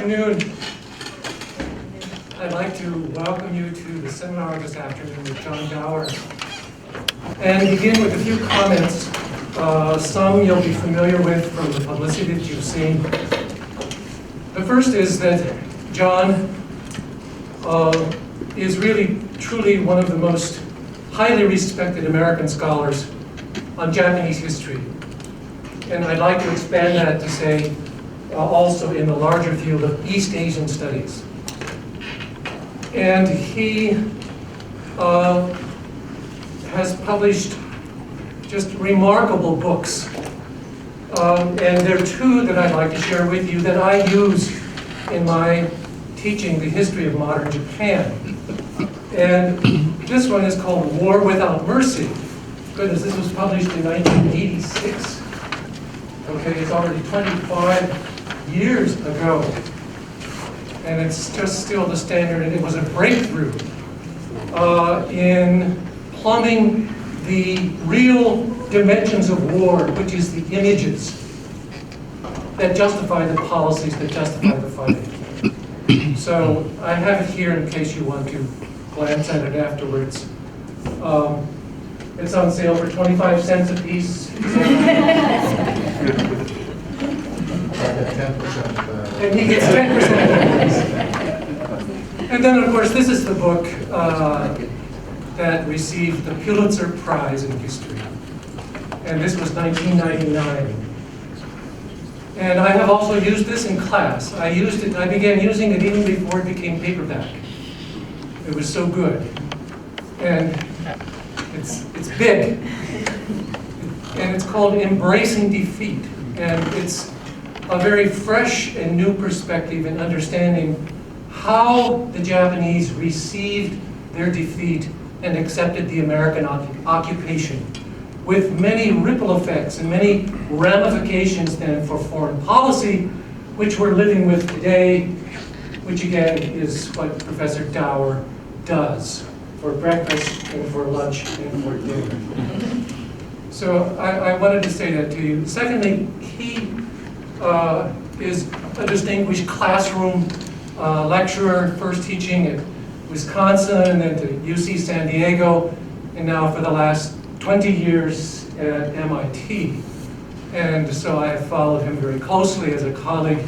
afternoon. I'd like to welcome you to the seminar this afternoon with John Dower and begin with a few comments. Some you'll be familiar with from the publicity that you've seen. The first is that John is really, truly one of the most highly respected American scholars on Japanese history. And I'd like to expand that to say also in the larger field of East Asian studies. And he has published just remarkable books. And there are two that I'd like to share with you that I use in my teaching the history of modern Japan. And this one is called War Without Mercy. Goodness, this was published in 1986. Okay, it's already 25 years ago. And it's just still the standard, and it was a breakthrough in plumbing the real dimensions of war, which is the images that justify the policies, that justify the fighting. So I have it here in case you want to glance at it afterwards. It's on sale for 25 cents a piece. And he gets 10%. And then, of course, this is the book that received the Pulitzer Prize in History. And this was 1999. And I have also used this in class. I began using it even before it became paperback. It was so good. And it's big. And it's called Embracing Defeat. And it's a very fresh and new perspective in understanding how the Japanese received their defeat and accepted the American occupation, with many ripple effects and many ramifications then for foreign policy, which we're living with today, which again is what Professor Dower does for breakfast and for lunch and for dinner. So I wanted to say that to you. Secondly, he is a distinguished classroom lecturer, first teaching at Wisconsin and then to UC San Diego, and now for the last 20 years at MIT. And so I have followed him very closely as a colleague.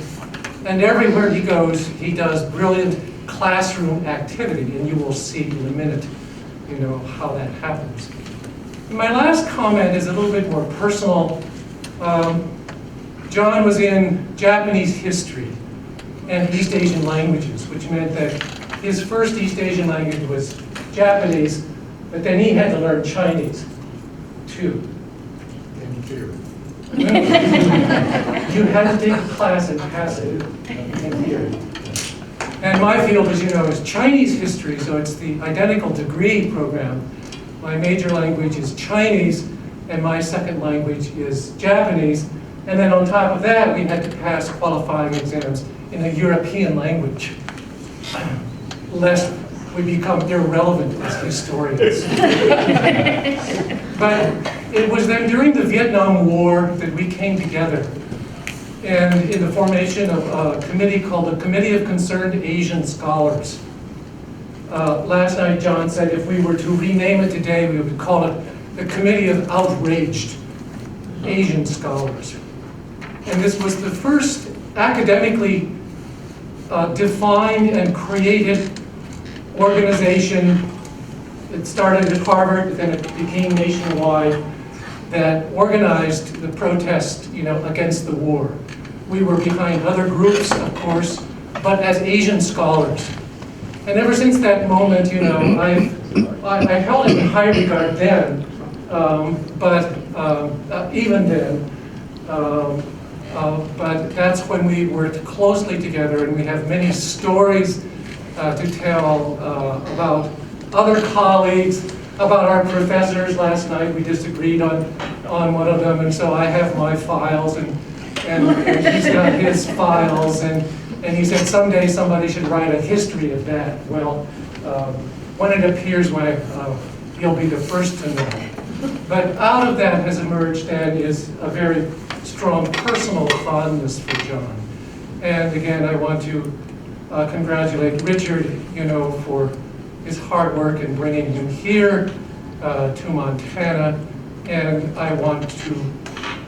And everywhere he goes, he does brilliant classroom activity, and you will see in a minute, how that happens. And my last comment is a little bit more personal. John was in Japanese history and East Asian languages, which meant that his first East Asian language was Japanese, but then he had to learn Chinese, too. In theory. You had to take a class and pass it in theory. And my field, as you know, is Chinese history, so it's the identical degree program. My major language is Chinese, and my second language is Japanese. And then on top of that, we had to pass qualifying exams in a European language, lest we become irrelevant as historians. But it was then during the Vietnam War that we came together, and in the formation of a committee called the Committee of Concerned Asian Scholars. Last night, John said if we were to rename it today, we would call it the Committee of Outraged Asian Scholars. And this was the first academically defined and created organization. It started at Harvard, then it became nationwide, that organized the protest, against the war. We were behind other groups, of course, but as Asian scholars. And ever since that moment, I held it in high regard then, but even then, but that's when we worked closely together, and we have many stories to tell about other colleagues, about our professors. Last night we disagreed on one of them, and so I have my files, and he's got his files, and he said someday somebody should write a history of that. Well, when it appears, he'll be the first to know. But out of that has emerged and is a very strong personal fondness for John. And again, I want to congratulate Richard, for his hard work in bringing him here to Montana. And I want to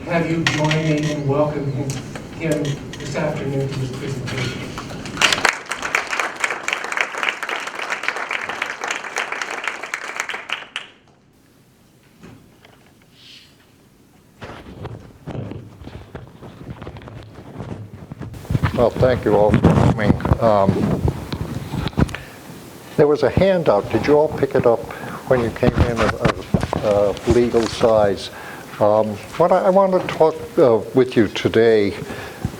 have you join me in welcoming him this afternoon to his presentation. Well, thank you all for coming. There was a handout. Did you all pick it up when you came in of legal size? What I want to talk with you today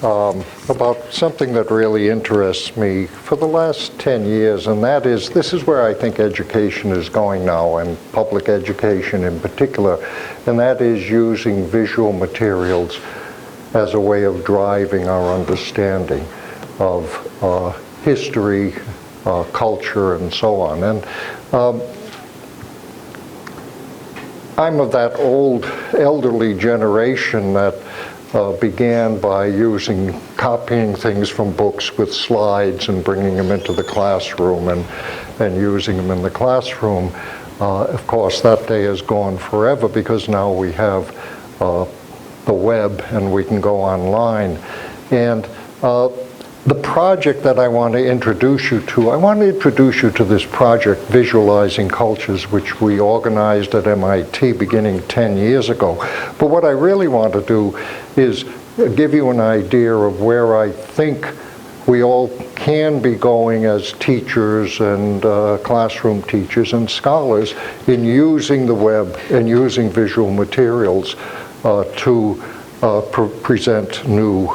about something that really interests me for the last 10 years, and that is, this is where I think education is going now, and public education in particular, and that is using visual materials as a way of driving our understanding of history, culture, and so on. And I'm of that old, elderly generation that began by copying things from books with slides and bringing them into the classroom and using them in the classroom. Of course, that day is gone forever because now we have the web and we can go online. And the project that I want to introduce you to, this project, Visualizing Cultures, which we organized at MIT beginning 10 years ago. But what I really want to do is give you an idea of where I think we all can be going as teachers and classroom teachers and scholars in using the web and using visual materials to present new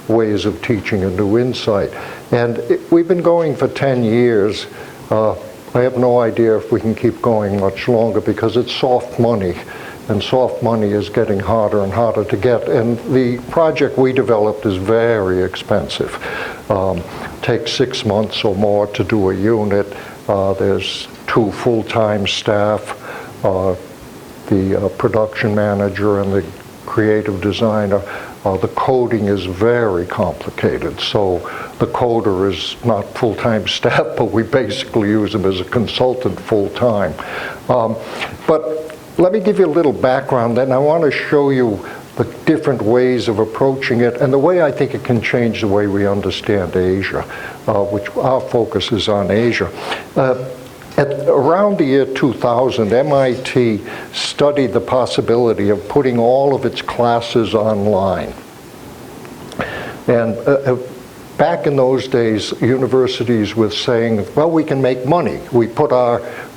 ways of teaching a new insight. And we've been going for 10 years. I have no idea if we can keep going much longer because it's soft money, and soft money is getting harder and harder to get. And the project we developed is very expensive. Takes 6 months or more to do a unit. There's 2 full-time staff, the production manager and the creative designer. The coding is very complicated, so the coder is not full-time staff, but we basically use him as a consultant full-time. But let me give you a little background, and I want to show you the different ways of approaching it and the way I think it can change the way we understand Asia, which our focus is on Asia. Around the year 2000, MIT studied the possibility of putting all of its classes online. And back in those days, universities were saying, well, we can make money.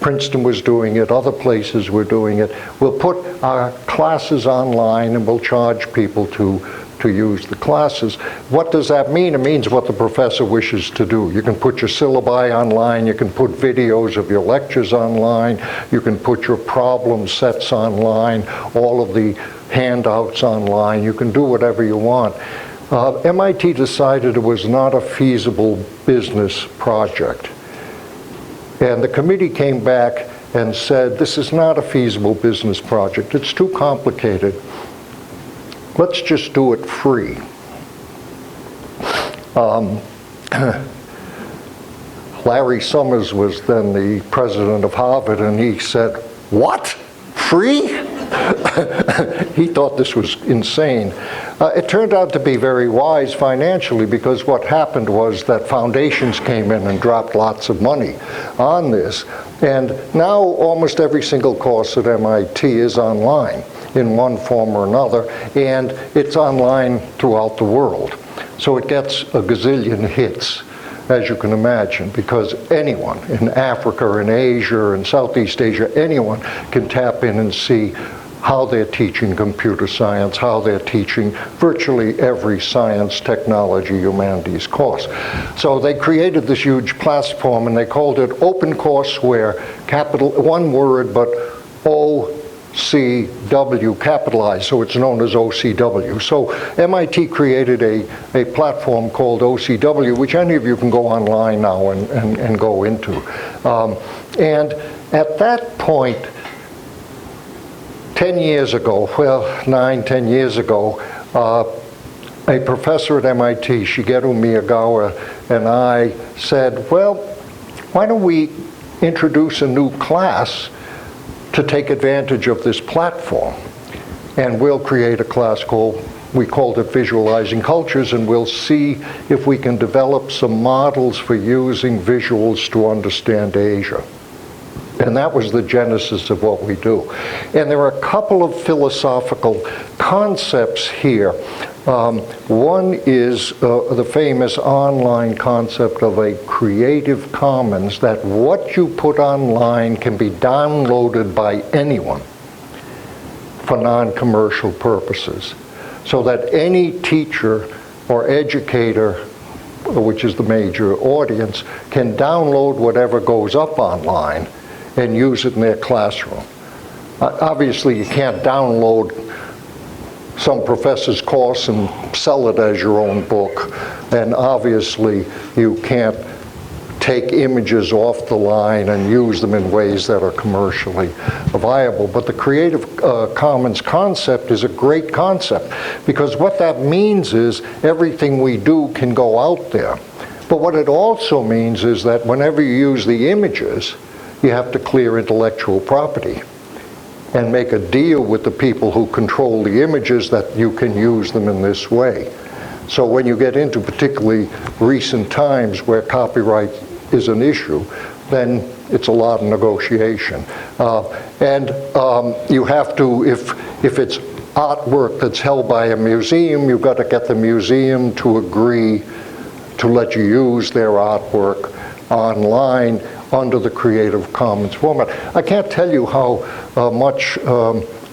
Princeton was doing it, other places were doing it. We'll put our classes online and we'll charge people to use the classes. What does that mean? It means what the professor wishes to do. You can put your syllabi online, you can put videos of your lectures online, you can put your problem sets online, all of the handouts online, you can do whatever you want. MIT decided it was not a feasible business project. And the committee came back and said, this is not a feasible business project. It's too complicated. Let's just do it free. Larry Summers was then the president of Harvard, and he said, what? Free? He thought this was insane. It turned out to be very wise financially, because what happened was that foundations came in and dropped lots of money on this. And now almost every single course at MIT is online in one form or another, and it's online throughout the world. So it gets a gazillion hits, as you can imagine, because anyone in Africa, in Asia, in Southeast Asia, anyone can tap in and see how they're teaching computer science, how they're teaching virtually every science, technology, humanities course. So they created this huge platform, and they called it OpenCourseware, capital, one word, but OCW capitalized, so it's known as OCW. So MIT created a platform called OCW, which any of you can go online now and go into. And at that point, 10 years ago, well, 9, 10 years ago, a professor at MIT, Shigeru Miyagawa, and I said, well, why don't we introduce a new class to take advantage of this platform? And we'll create a class we called it Visualizing Cultures, and we'll see if we can develop some models for using visuals to understand Asia. And that was the genesis of what we do. And there are a couple of philosophical concepts here. One is the famous online concept of a Creative Commons, that what you put online can be downloaded by anyone for non-commercial purposes, so that any teacher or educator, which is the major audience, can download whatever goes up online and use it in their classroom. Obviously, you can't download some professor's course and sell it as your own book, and obviously you can't take images off the line and use them in ways that are commercially viable. But the Creative Commons concept is a great concept, because what that means is everything we do can go out there. But what it also means is that whenever you use the images, you have to clear intellectual property and make a deal with the people who control the images that you can use them in this way. So when you get into particularly recent times where copyright is an issue, then it's a lot of negotiation. You have to, if it's artwork that's held by a museum, you've got to get the museum to agree to let you use their artwork online under the Creative Commons format. I can't tell you how much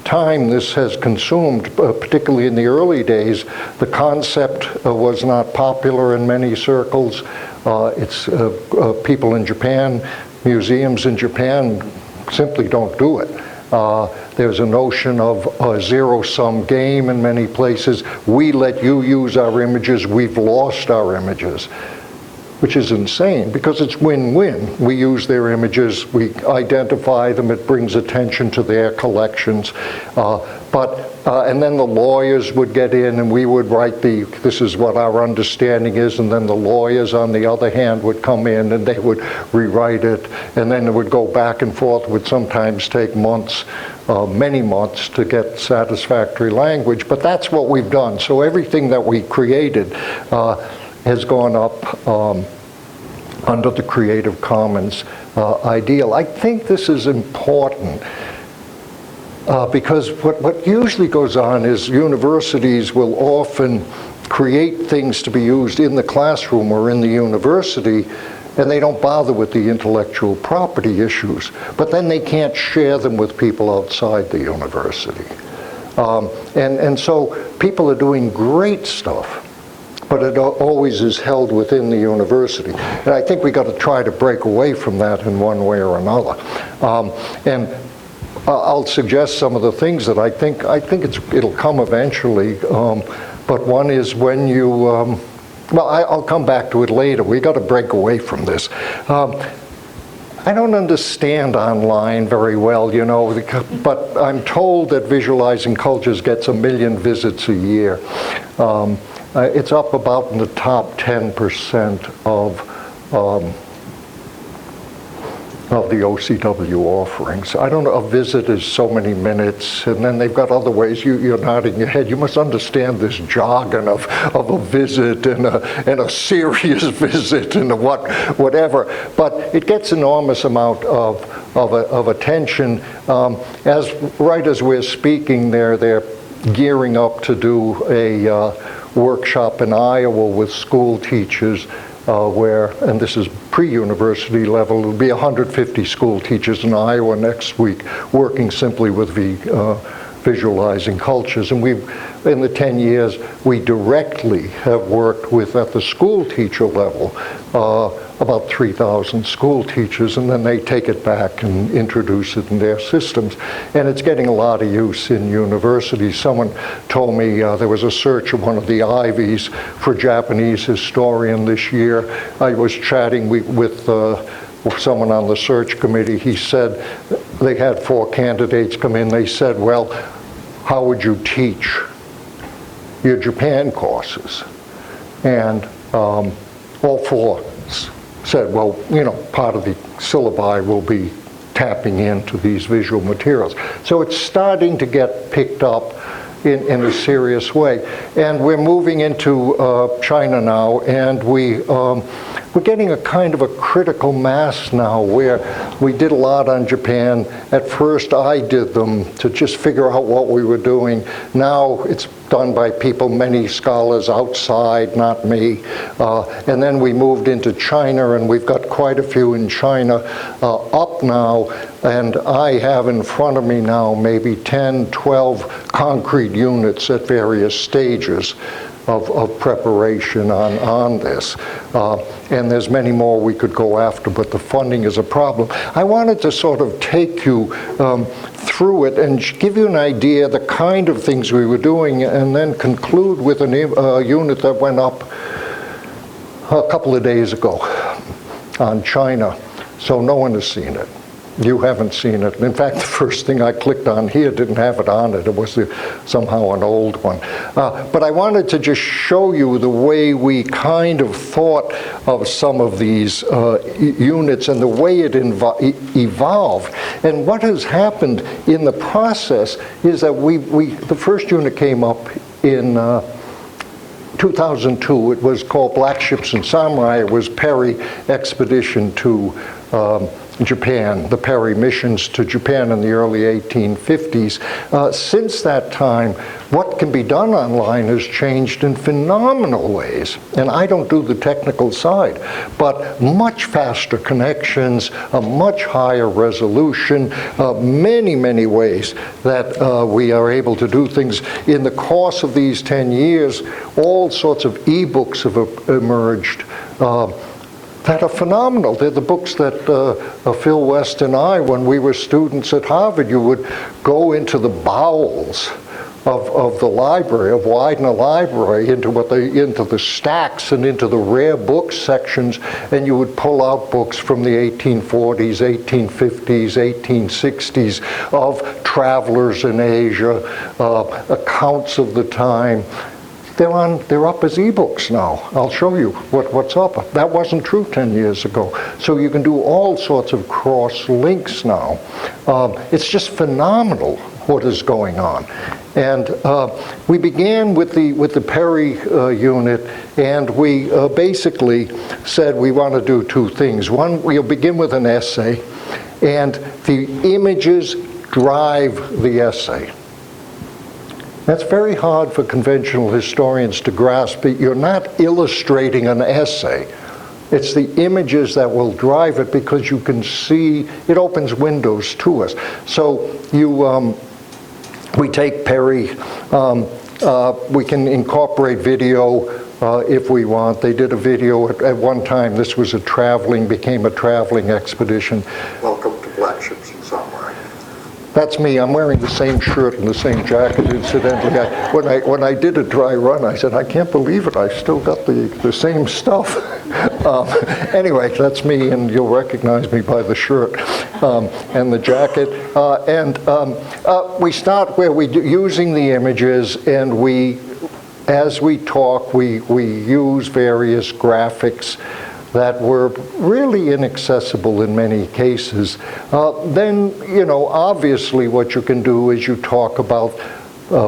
time this has consumed, particularly in the early days. The concept was not popular in many circles. It's people in Japan, museums in Japan simply don't do it. There's a notion of a zero-sum game in many places. We let you use our images, we've lost our images, which is insane, because it's win-win. We use their images, we identify them, it brings attention to their collections. And then the lawyers would get in and we would write this is what our understanding is, and then the lawyers on the other hand would come in and they would rewrite it, and then it would go back and forth. It would sometimes take months, many months, to get satisfactory language, but that's what we've done. So everything that we created has gone up under the Creative Commons ideal. I think this is important because what usually goes on is universities will often create things to be used in the classroom or in the university, and they don't bother with the intellectual property issues. But then they can't share them with people outside the university. And so people are doing great stuff, but it always is held within the university. And I think we got to try to break away from that in one way or another. I'll suggest some of the things that I think it'll come eventually. But one is when you, well, I'll come back to it later. We got to break away from this. I don't understand online very well, you know, but I'm told that Visualizing Cultures gets 1 million visits a year. It's up about in the top 10% of the OCW offerings. I don't know, a visit is so many minutes, and then they've got other ways. You're nodding your head. You must understand this jargon of a visit and a serious visit and whatever. But it gets enormous amount of attention. Right as we're speaking, they're gearing up to do a workshop in Iowa with school teachers and this is pre-university level, it'll be 150 school teachers in Iowa next week working simply with Visualizing Cultures. And in the 10 years, we directly have worked with, at the school teacher level, about 3,000 school teachers, and then they take it back and introduce it in their systems. And it's getting a lot of use in universities. Someone told me there was a search of one of the Ivies for Japanese historian this year. I was chatting with someone on the search committee. He said they had 4 candidates come in. They said, well, how would you teach your Japan courses. And all four said, well, you know, part of the syllabi will be tapping into these visual materials. So it's starting to get picked up in a serious way. And we're moving into China now, and we're getting a kind of a critical mass now where we did a lot on Japan. At first I did them to just figure out what we were doing. Now it's done by people, many scholars outside, not me. And then we moved into China, and we've got quite a few in China up now. And I have in front of me now maybe 10, 12 concrete units at various stages of preparation on this. And there's many more we could go after, but the funding is a problem. I wanted to sort of take you through it and give you an idea of the kind of things we were doing, and then conclude with a unit that went up a couple of days ago on China. So no one has seen it. You haven't seen it. In fact, the first thing I clicked on here didn't have it on it. It was somehow an old one. But I wanted to just show you the way we kind of thought of some of these units and the way it evolved. And what has happened in the process is that the first unit came up in 2002. It was called Black Ships and Samurai. It was Perry expedition to Japan, the Perry missions to Japan in the early 1850s. Since that time, what can be done online has changed in phenomenal ways. And I don't do the technical side, but much faster connections, a much higher resolution, many, many ways that we are able to do things. In the course of these 10 years, all sorts of e-books have emerged that are phenomenal. They're the books that Phil West and I, when we were students at Harvard, you would go into the bowels of the library, of Widener Library, into the stacks and into the rare books sections, and you would pull out books from the 1840s, 1850s, 1860s of travelers in Asia, accounts of the time. They're up as e-books now. I'll show you what's up. That wasn't true 10 years ago. So you can do all sorts of cross links now. It's just phenomenal what is going on. And we began with the Perry unit, and we basically said we want to do two things. One, we'll begin with an essay, and the images drive the essay. That's very hard for conventional historians to grasp. You're not illustrating an essay. It's the images that will drive it, because you can see, it opens windows to us. So we take Perry, we can incorporate video if we want. They did a video at one time. This was became a traveling expedition. Welcome to Black Ships and Samurai. That's me. I'm wearing the same shirt and the same jacket, incidentally. When I did a dry run, I said, I can't believe it. I still got the same stuff. Anyway, that's me, and you'll recognize me by the shirt and the jacket. We start where using the images, and as we talk, we use various graphics that were really inaccessible in many cases. Then, obviously what you can do is you talk about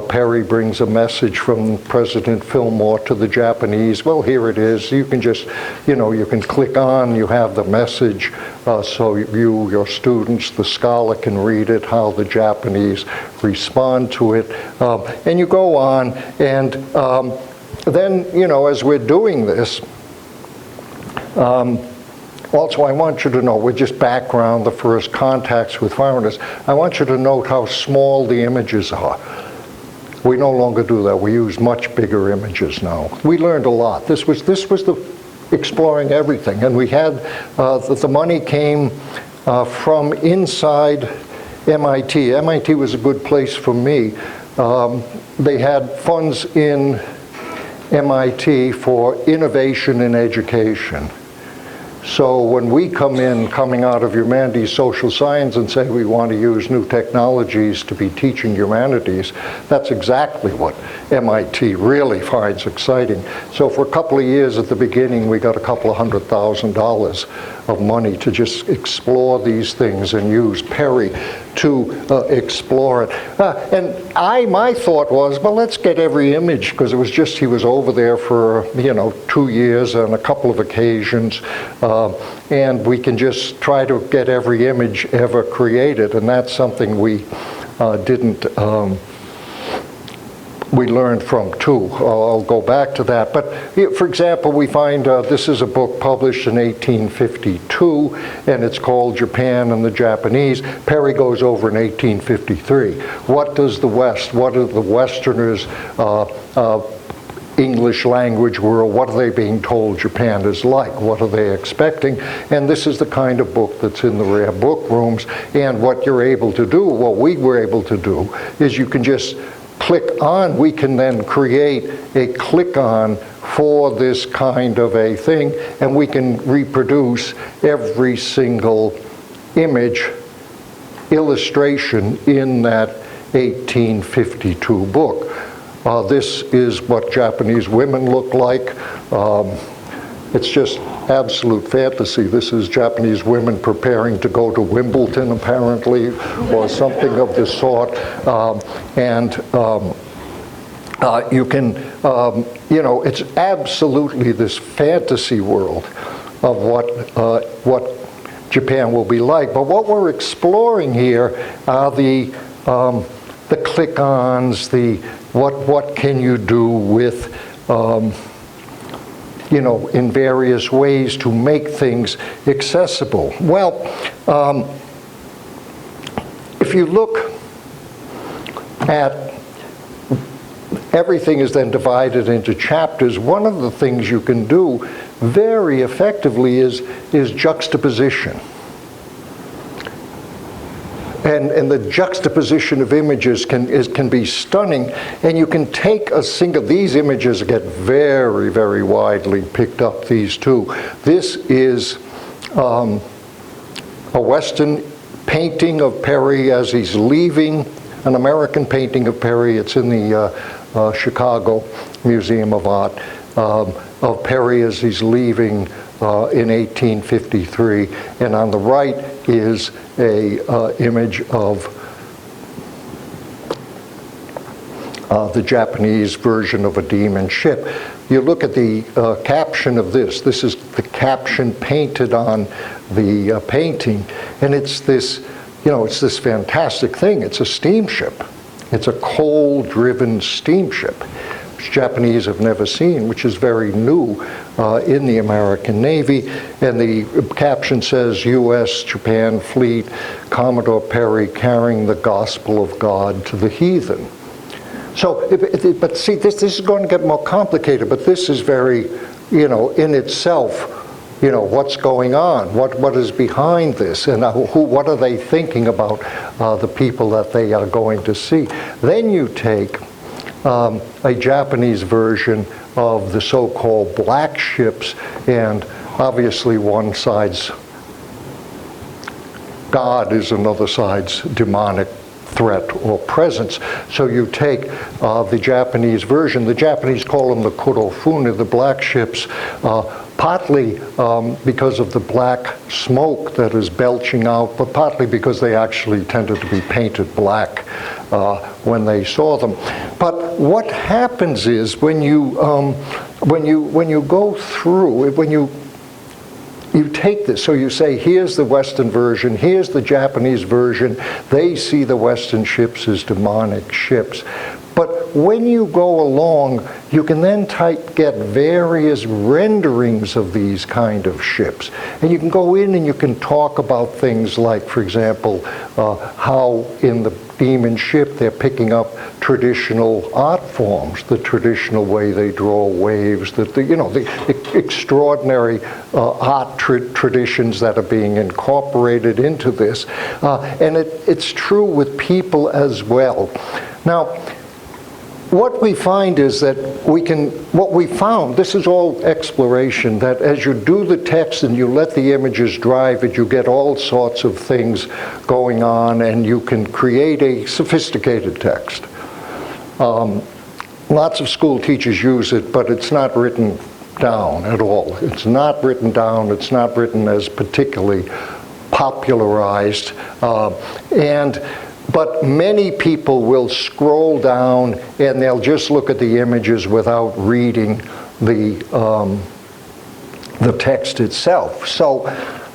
Perry brings a message from President Fillmore to the Japanese. Well, here it is. You can just, you can click on, you have the message, so your students, the scholar can read it, how the Japanese respond to it. And you go on, and then, as we're doing this, also, I want you to know, with just background, the first contacts with foreigners, I want you to note how small the images are. We no longer do that. We use much bigger images now. We learned a lot. This was the exploring everything, and we had the money came from inside MIT. MIT was a good place for me. They had funds in MIT for innovation in education. So when we coming out of humanities, social science, and say we want to use new technologies to be teaching humanities, that's exactly what MIT really finds exciting. So for a couple of years at the beginning, we got a couple of $100,000 of money to just explore these things and use Perry to explore it. And my thought was, well, let's get every image, because it was just, he was over there for, 2 years on a couple of occasions, and we can just try to get every image ever created, and that's something we didn't, we learned from too. I'll go back to that. But for example, we find this is a book published in 1852, and it's called Japan and the Japanese. Perry goes over in 1853. What does the West, what are the Westerners, English language world, what are they being told Japan is like? What are they expecting? And this is the kind of book that's in the rare book rooms. And what you're able to do, what we were able to do, is you can just click on, we can then create a click-on for this kind of a thing, and we can reproduce every single image illustration in that 1852 book. This is what Japanese women look like. It's just absolute fantasy. This is Japanese women preparing to go to Wimbledon, apparently, or something of the sort. You can, it's absolutely this fantasy world of what Japan will be like. But what we're exploring here are the click-ons, what can you do with, in various ways to make things accessible. Well, if you look at, everything is then divided into chapters. One of the things you can do very effectively is juxtaposition. And the juxtaposition of images can be stunning, and you can take a single, these images get very, very widely picked up, these two. This is a Western painting of Perry as he's leaving, an American painting of Perry. It's in the Chicago Museum of Art, of Perry as he's leaving in 1853, and on the right is a image of the Japanese version of a demon ship. You look at the caption of this. This is the caption painted on the painting, and it's this, it's this fantastic thing. It's a steamship. It's a coal-driven steamship, which Japanese have never seen, which is very new in the American Navy. And the caption says, U.S. Japan Fleet, Commodore Perry carrying the gospel of God to the heathen. So, but see, this is going to get more complicated, but this is very, in itself, what's going on, what is behind this, and what are they thinking about the people that they are going to see. Then you take a Japanese version of the so-called black ships, and obviously one side's God is another side's demonic threat or presence. So you take the Japanese version. The Japanese call them the kurofune, the black ships, partly because of the black smoke that is belching out, but partly because they actually tended to be painted black when they saw them. But what happens is when you go through, when you take this, so you say, here's the Western version, here's the Japanese version, they see the Western ships as demonic ships. But when you go along, you can then get various renderings of these kind of ships. And you can go in and you can talk about things like, for example, how in the demon ship they're picking up traditional art forms, the traditional way they draw waves, the extraordinary art traditions that are being incorporated into this. And it's true with people as well. Now, what we find is that what we found, this is all exploration, that as you do the text and you let the images drive it, you get all sorts of things going on, and you can create a sophisticated text. Lots of school teachers use it, but it's not written down at all. It's not written down. It's not written as particularly popularized. But many people will scroll down and they'll just look at the images without reading the text itself. So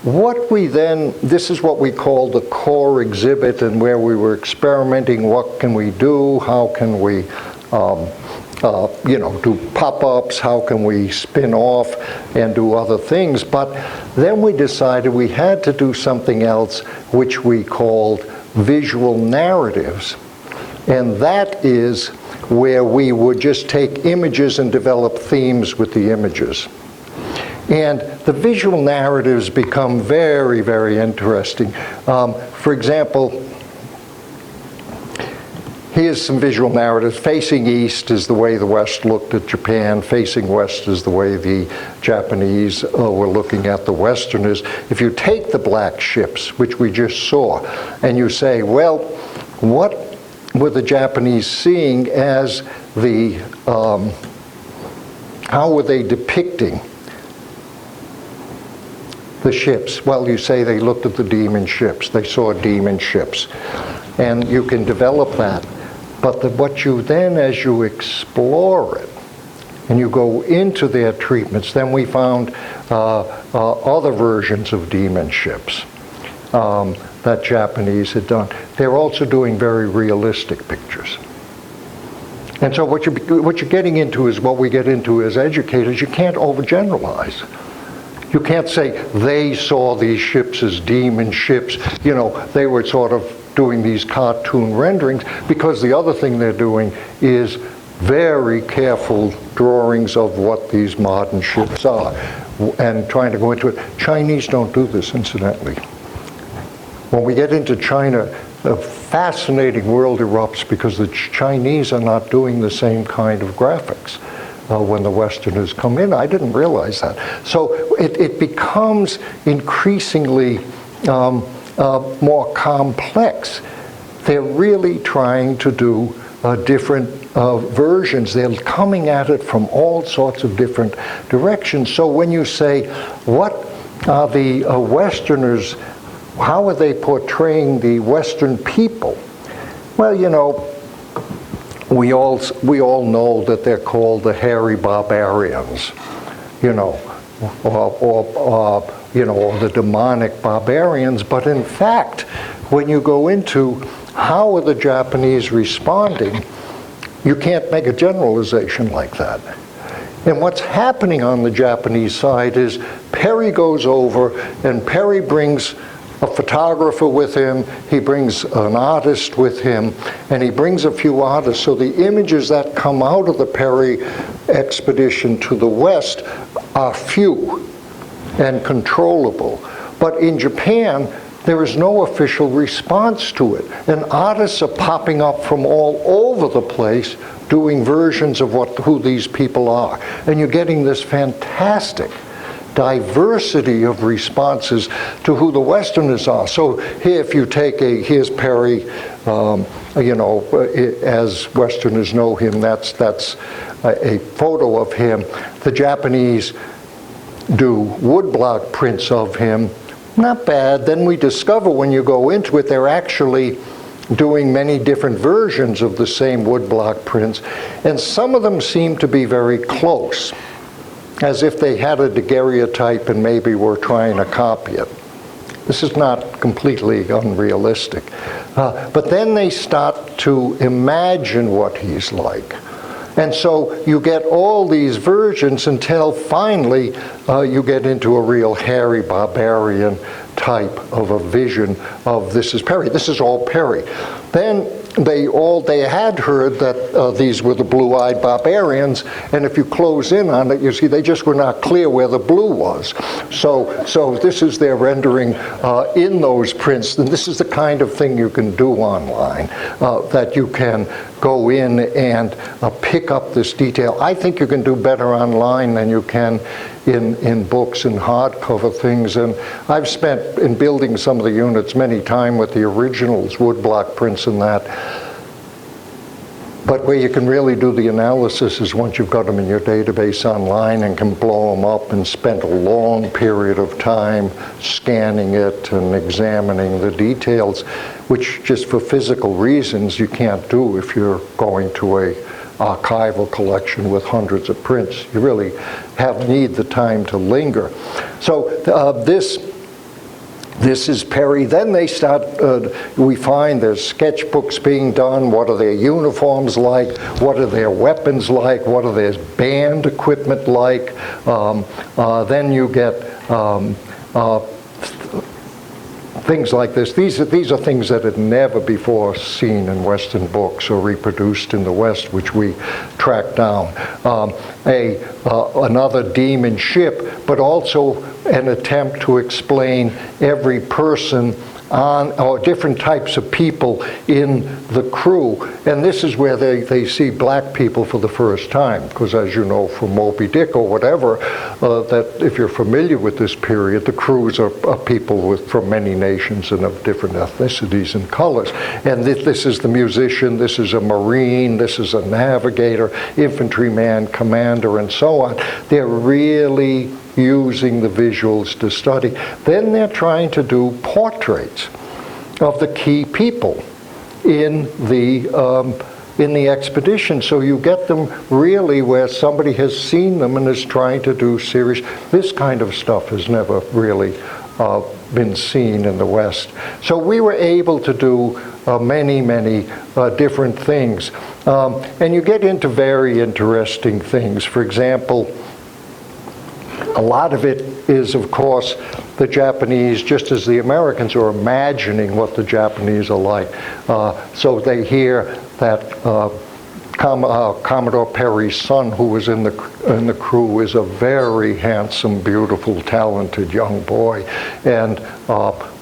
what we then, this is what we call the core exhibit, and where we were experimenting, what can we do, how can we do pop-ups, how can we spin off and do other things. But then we decided we had to do something else, which we called visual narratives. And that is where we would just take images and develop themes with the images. And the visual narratives become very, very interesting. For example, here's some visual narratives. Facing east is the way the West looked at Japan. Facing west is the way the Japanese were looking at the Westerners. If you take the black ships, which we just saw, and you say, well, what were the Japanese seeing as the, how were they depicting the ships? Well, you say they looked at the demon ships. They saw demon ships. And you can develop that. But what you then, as you explore it, and you go into their treatments, then we found other versions of demon ships that Japanese had done. They're also doing very realistic pictures. And so what you're getting into is what we get into as educators. You can't overgeneralize. You can't say they saw these ships as demon ships. You know, they were sort of doing these cartoon renderings, because the other thing they're doing is very careful drawings of what these modern ships are and trying to go into it. Chinese don't do this, incidentally. When we get into China, a fascinating world erupts, because the Chinese are not doing the same kind of graphics when the Westerners come in. I didn't realize that. So it becomes increasingly more complex. They're really trying to do different versions. They're coming at it from all sorts of different directions. So when you say, what are the Westerners, how are they portraying the Western people? Well, you know, we all know that they're called the hairy barbarians, you know, or the demonic barbarians. But in fact, when you go into how are the Japanese responding, you can't make a generalization like that. And what's happening on the Japanese side is Perry goes over, and Perry brings a photographer with him, he brings an artist with him, and he brings a few artists. So the images that come out of the Perry expedition to the West are few and controllable. But in Japan, there is no official response to it. And artists are popping up from all over the place doing versions of who these people are. And you're getting this fantastic diversity of responses to who the Westerners are. So here, if you take here's Perry, you know, as Westerners know him, that's a photo of him. The Japanese do woodblock prints of him. Not bad. Then we discover when you go into it, they're actually doing many different versions of the same woodblock prints, and some of them seem to be very close, as if they had a daguerreotype and maybe were trying to copy it. This is not completely unrealistic. But then they start to imagine what he's like. And so you get all these versions until finally you get into a real hairy barbarian type of a vision of this is Perry. This is all Perry. Then they had heard that these were the blue-eyed barbarians, and if you close in on it, you see they just were not clear where the blue was. So this is their rendering in those prints, and this is the kind of thing you can do online, that you can go in and pick up this detail. I think you can do better online than you can in books and hardcover things, and I've spent in building some of the units many times with the originals, woodblock prints and that. But where you can really do the analysis is once you've got them in your database online and can blow them up and spend a long period of time scanning it and examining the details, which just for physical reasons you can't do if you're going to a archival collection with hundreds of prints. You really need the time to linger. So this is Perry. Then they start, we find there's sketchbooks being done. What are their uniforms like? What are their weapons like? What are their band equipment like? Then you get things like this. These are things that had never before seen in Western books or reproduced in the West, which we tracked down. Another demon ship, but also an attempt to explain every person on, or different types of people in the crew. And this is where they see black people for the first time, because as you know from Moby Dick or whatever, that if you're familiar with this period, the crews are people from many nations and of different ethnicities and colors. And this is the musician, this is a Marine, this is a navigator, infantryman, commander, and so on. They're really using the visuals to study. Then they're trying to do portraits of the key people in the expedition. So you get them really where somebody has seen them and is trying to do serious. This kind of stuff has never really been seen in the West. So we were able to do many different things. And you get into very interesting things. For example, a lot of it is, of course, the Japanese, just as the Americans are imagining what the Japanese are like. So they hear that Commodore Perry's son, who was in the crew, is a very handsome, beautiful, talented young boy. And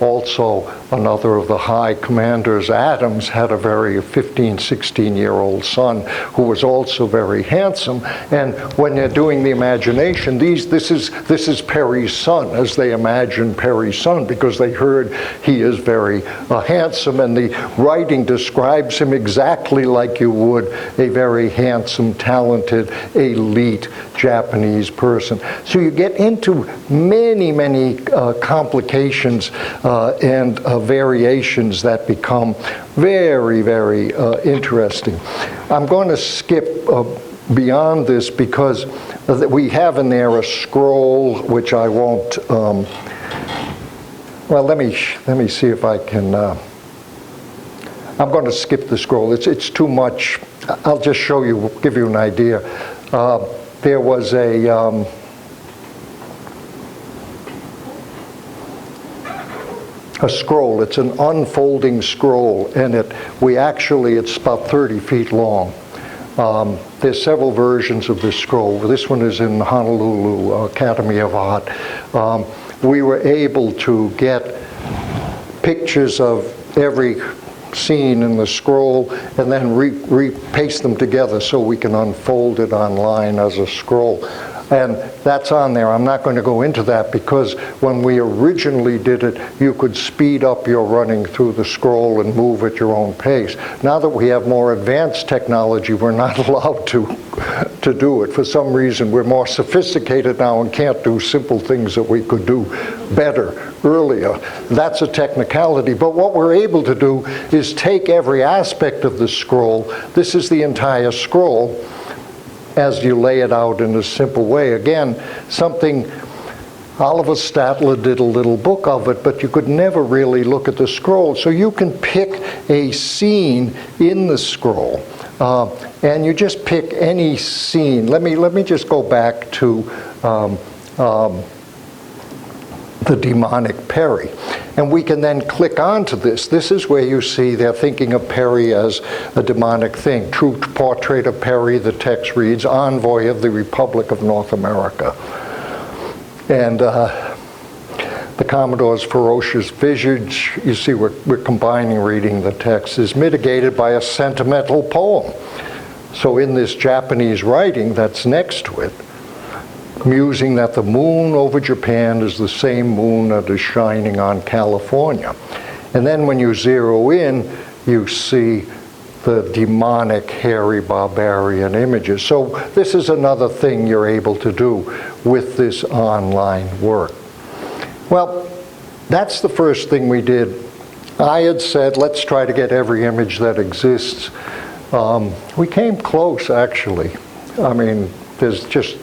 also another of the high commanders, Adams, had a very 15, 16-year-old son who was also very handsome. And when they're doing the imagination, this is Perry's son, as they imagine Perry's son, because they heard he is very handsome, and the writing describes him exactly like you would a very handsome, talented, elite Japanese person. So you get into many complications and variations that become very interesting. I'm going to skip beyond this because we have in there a scroll which I won't. Well, let me see if I can. I'm going to skip the scroll. It's too much. I'll just show you, give you an idea. There was a scroll. It's an unfolding scroll, and it's about 30 feet long. There's several versions of this scroll. This one is in Honolulu Academy of Art. We were able to get pictures of every scene in the scroll and then repaste them together so we can unfold it online as a scroll. And that's on there. I'm not going to go into that because when we originally did it, you could speed up your running through the scroll and move at your own pace. Now that we have more advanced technology, we're not allowed to do it. For some reason, we're more sophisticated now and can't do simple things that we could do better earlier. That's a technicality. But what we're able to do is take every aspect of the scroll. This is the entire scroll, as you lay it out in a simple way. Again, something, Oliver Statler did a little book of it, but you could never really look at the scroll. So you can pick a scene in the scroll, and you just pick any scene. Let me just go back to the demonic Peri. And we can then click onto this. This is where you see they're thinking of Peri as a demonic thing. True portrait of Peri, the text reads, envoy of the Republic of North America. And the Commodore's ferocious visage, you see we're combining reading the text, is mitigated by a sentimental poem. So in this Japanese writing that's next to it, musing that the moon over Japan is the same moon that is shining on California. And then when you zero in, you see the demonic, hairy, barbarian images. So this is another thing you're able to do with this online work. Well, that's the first thing we did. I had said, let's try to get every image that exists. We came close, actually. I mean, there's just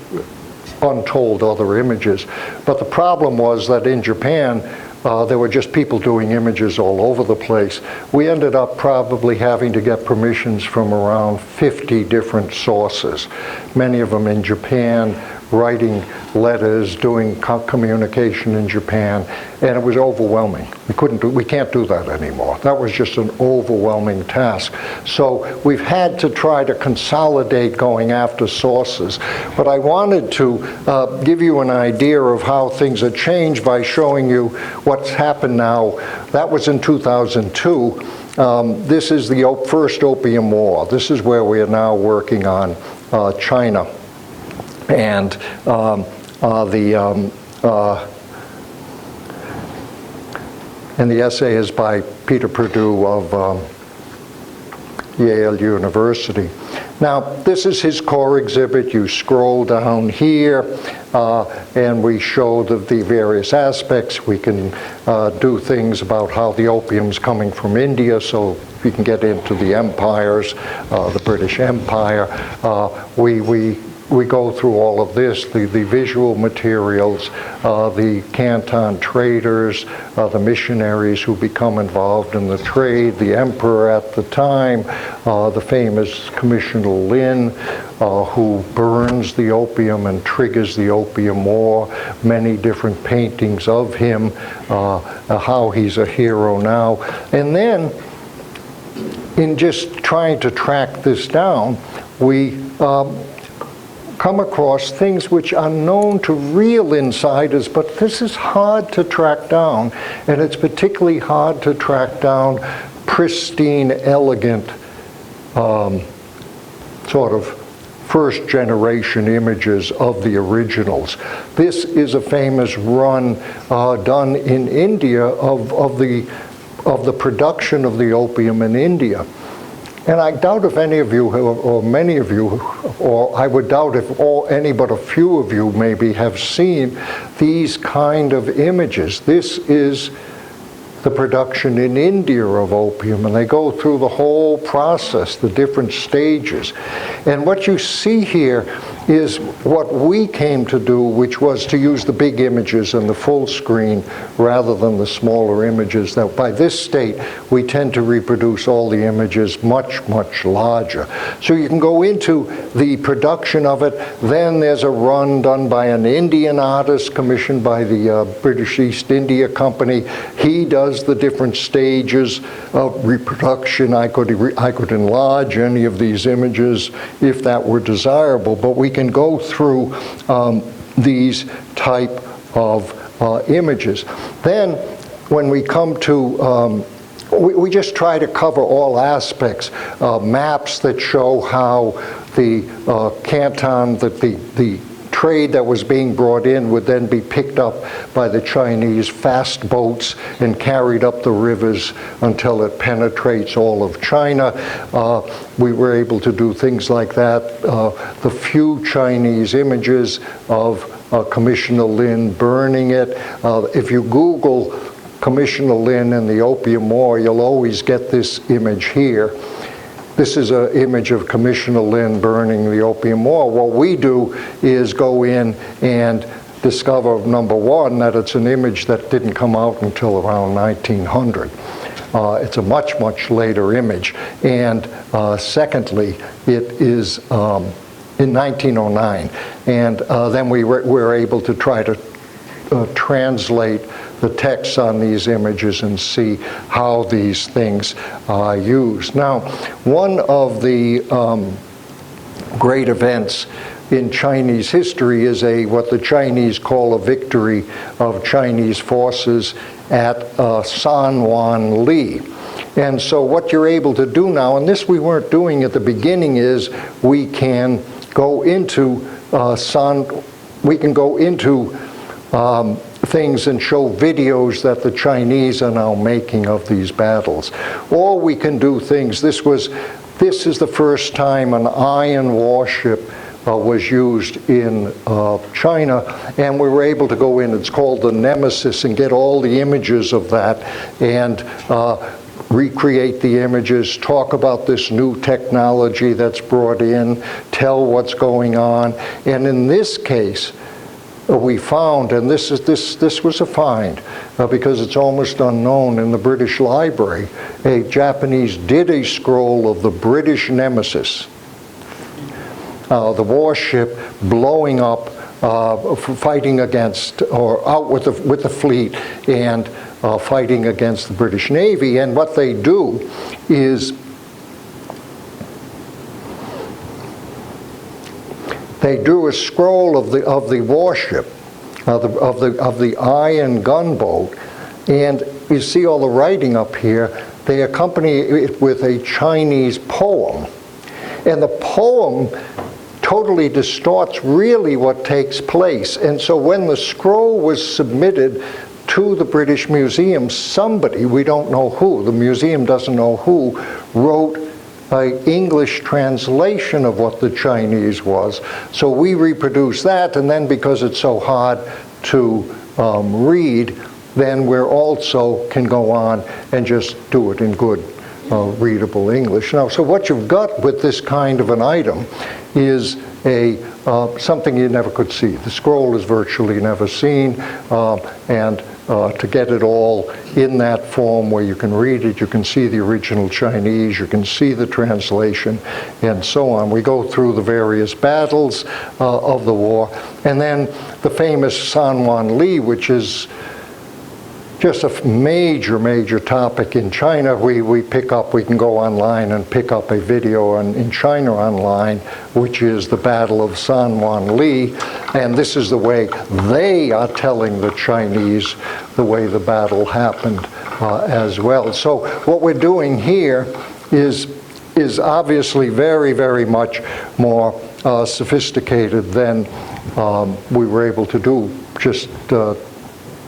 untold other images. But the problem was that in Japan, there were just people doing images all over the place. We ended up probably having to get permissions from around 50 different sources, many of them in Japan, writing letters, doing communication in Japan, and it was overwhelming. We can't do that anymore. That was just an overwhelming task. So we've had to try to consolidate going after sources. But I wanted to give you an idea of how things have changed by showing you what's happened now. That was in 2002. This is the first Opium War. This is where we are now working on China. And the essay is by Peter Perdue of Yale University. Now, this is his core exhibit. You scroll down here, and we show the various aspects. We can do things about how the opium's coming from India, so we can get into the empires, the British Empire. We go through all of this, the visual materials, the Canton traders, the missionaries who become involved in the trade, the emperor at the time, the famous Commissioner Lin, who burns the opium and triggers the Opium War, many different paintings of him, how he's a hero now. And then, in just trying to track this down, we come across things which are known to real insiders, but this is hard to track down, and it's particularly hard to track down pristine, elegant, sort of first generation images of the originals. This is a famous run done in India of the production of the opium in India. And I doubt if any of you, or many of you, or I would doubt if any but a few of you maybe have seen these kind of images. This is the production in India of opium, and they go through the whole process, the different stages. And what you see here is what we came to do, which was to use the big images and the full screen rather than the smaller images. That by this state, we tend to reproduce all the images much, much larger. So you can go into the production of it. Then there's a run done by an Indian artist commissioned by the British East India Company. He does the different stages of reproduction. I could enlarge any of these images if that were desirable, but we can go through these type of images. Then when we come to, we just try to cover all aspects, maps that show how the Canton, the trade that was being brought in would then be picked up by the Chinese fast boats and carried up the rivers until it penetrates all of China. We were able to do things like that. The few Chinese images of Commissioner Lin burning it. If you Google Commissioner Lin and the Opium War, you'll always get this image here. This is an image of Commissioner Lin burning the Opium War. What we do is go in and discover, number one, that it's an image that didn't come out until around 1900. It's a much, much later image. And secondly, it is in 1909. And then we were able to try to translate the text on these images and see how these things are used. Now, one of the great events in Chinese history is what the Chinese call a victory of Chinese forces at San Juan Li. And so what you're able to do now, and this we weren't doing at the beginning, is we can go into things and show videos that the Chinese are now making of these battles. Or we can do things, this is the first time an iron warship was used in China, and we were able to go in, it's called the Nemesis, and get all the images of that, and recreate the images, talk about this new technology that's brought in, tell what's going on. And in this case, we found, and this was a find, because it's almost unknown in the British Library, a Japanese did a scroll of the British Nemesis, the warship blowing up, fighting against, or out with the fleet, and fighting against the British Navy. And what they do is they drew a scroll of the warship, of the iron gunboat, and you see all the writing up here. They accompany it with a Chinese poem, and the poem totally distorts really what takes place. And so when the scroll was submitted to the British Museum, somebody, we don't know who, the museum doesn't know who, wrote an English translation of what the Chinese was. So we reproduce that, and then because it's so hard to read, then we're also can go on and just do it in good readable English. Now, so what you've got with this kind of an item is something you never could see. The scroll is virtually never seen, and to get it all in that form where you can read it, you can see the original Chinese, you can see the translation, and so on. We go through the various battles of the war, and then the famous San Juan Li, which is just a major topic in China. We can go online and pick up a video in China online, which is the Battle of San Juan Li, and this is the way they are telling the Chinese the way the battle happened as well. So what we're doing here is obviously very much more sophisticated than we were able to do just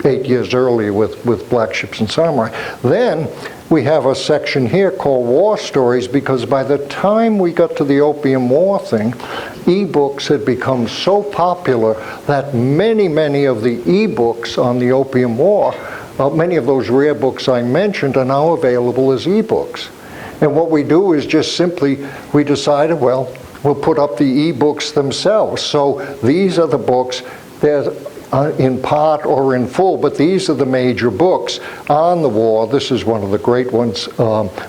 8 years earlier with Black Ships and Samurai. Then we have a section here called War Stories, because by the time we got to the Opium War thing, e-books had become so popular that many of the e-books on the Opium War, many of those rare books I mentioned, are now available as e-books. And what we do is just simply, we decided, well, we'll put up the e-books themselves. So these are the books. They're in part or in full, but these are the major books on the war. This is one of the great ones,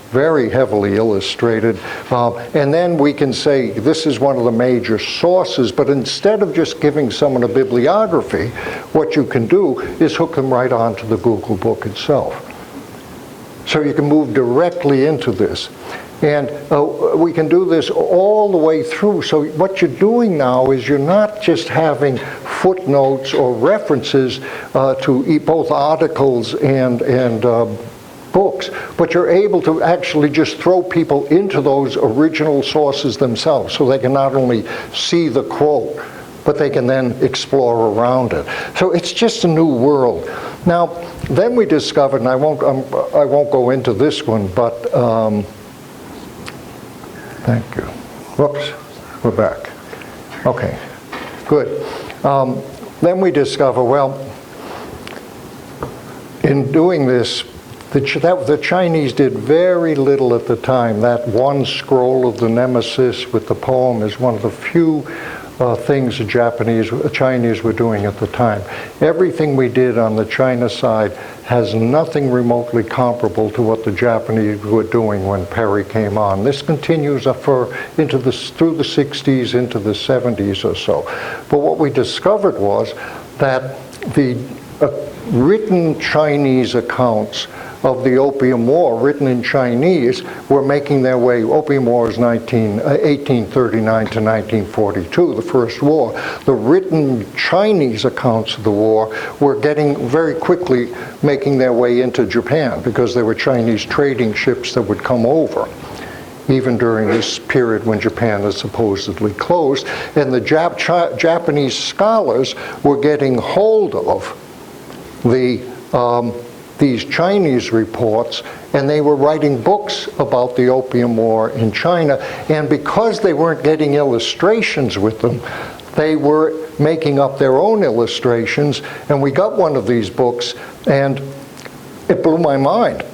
very heavily illustrated. And then we can say this is one of the major sources, but instead of just giving someone a bibliography, what you can do is hook them right onto the Google book itself. So you can move directly into this. And we can do this all the way through. So what you're doing now is you're not just having footnotes or references to both articles and books, but you're able to actually just throw people into those original sources themselves, so they can not only see the quote, but they can then explore around it. So it's just a new world. Now, then we discovered, and I won't go into this one, but thank you. Whoops, we're back. Okay, good. Then we discover, well, in doing this, the Chinese did very little at the time. That one scroll of the Nemesis with the poem is one of the few things the Chinese were doing at the time. Everything we did on the China side has nothing remotely comparable to what the Japanese were doing when Perry came on. This continues through the 60s into the 70s or so. But what we discovered was that the written Chinese accounts of the Opium War, written in Chinese, were making their way. Opium War is 1839 to 1942, the first war. The written Chinese accounts of the war were getting very quickly making their way into Japan because there were Chinese trading ships that would come over, even during this period when Japan is supposedly closed. And the Japanese scholars were getting hold of these Chinese reports, and they were writing books about the Opium War in China. And because they weren't getting illustrations with them, they were making up their own illustrations. And we got one of these books, and it blew my mind.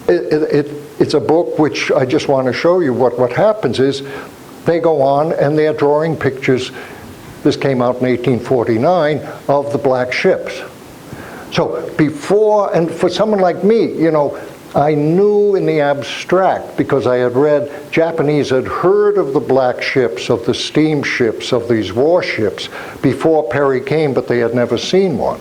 It's a book which I just want to show you what happens is they go on and they're drawing pictures. This came out in 1849 of the black ships. So before, and for someone like me, you know, I knew in the abstract, because I had read, Japanese had heard of the black ships, of the steamships, of these warships before Perry came, but they had never seen one,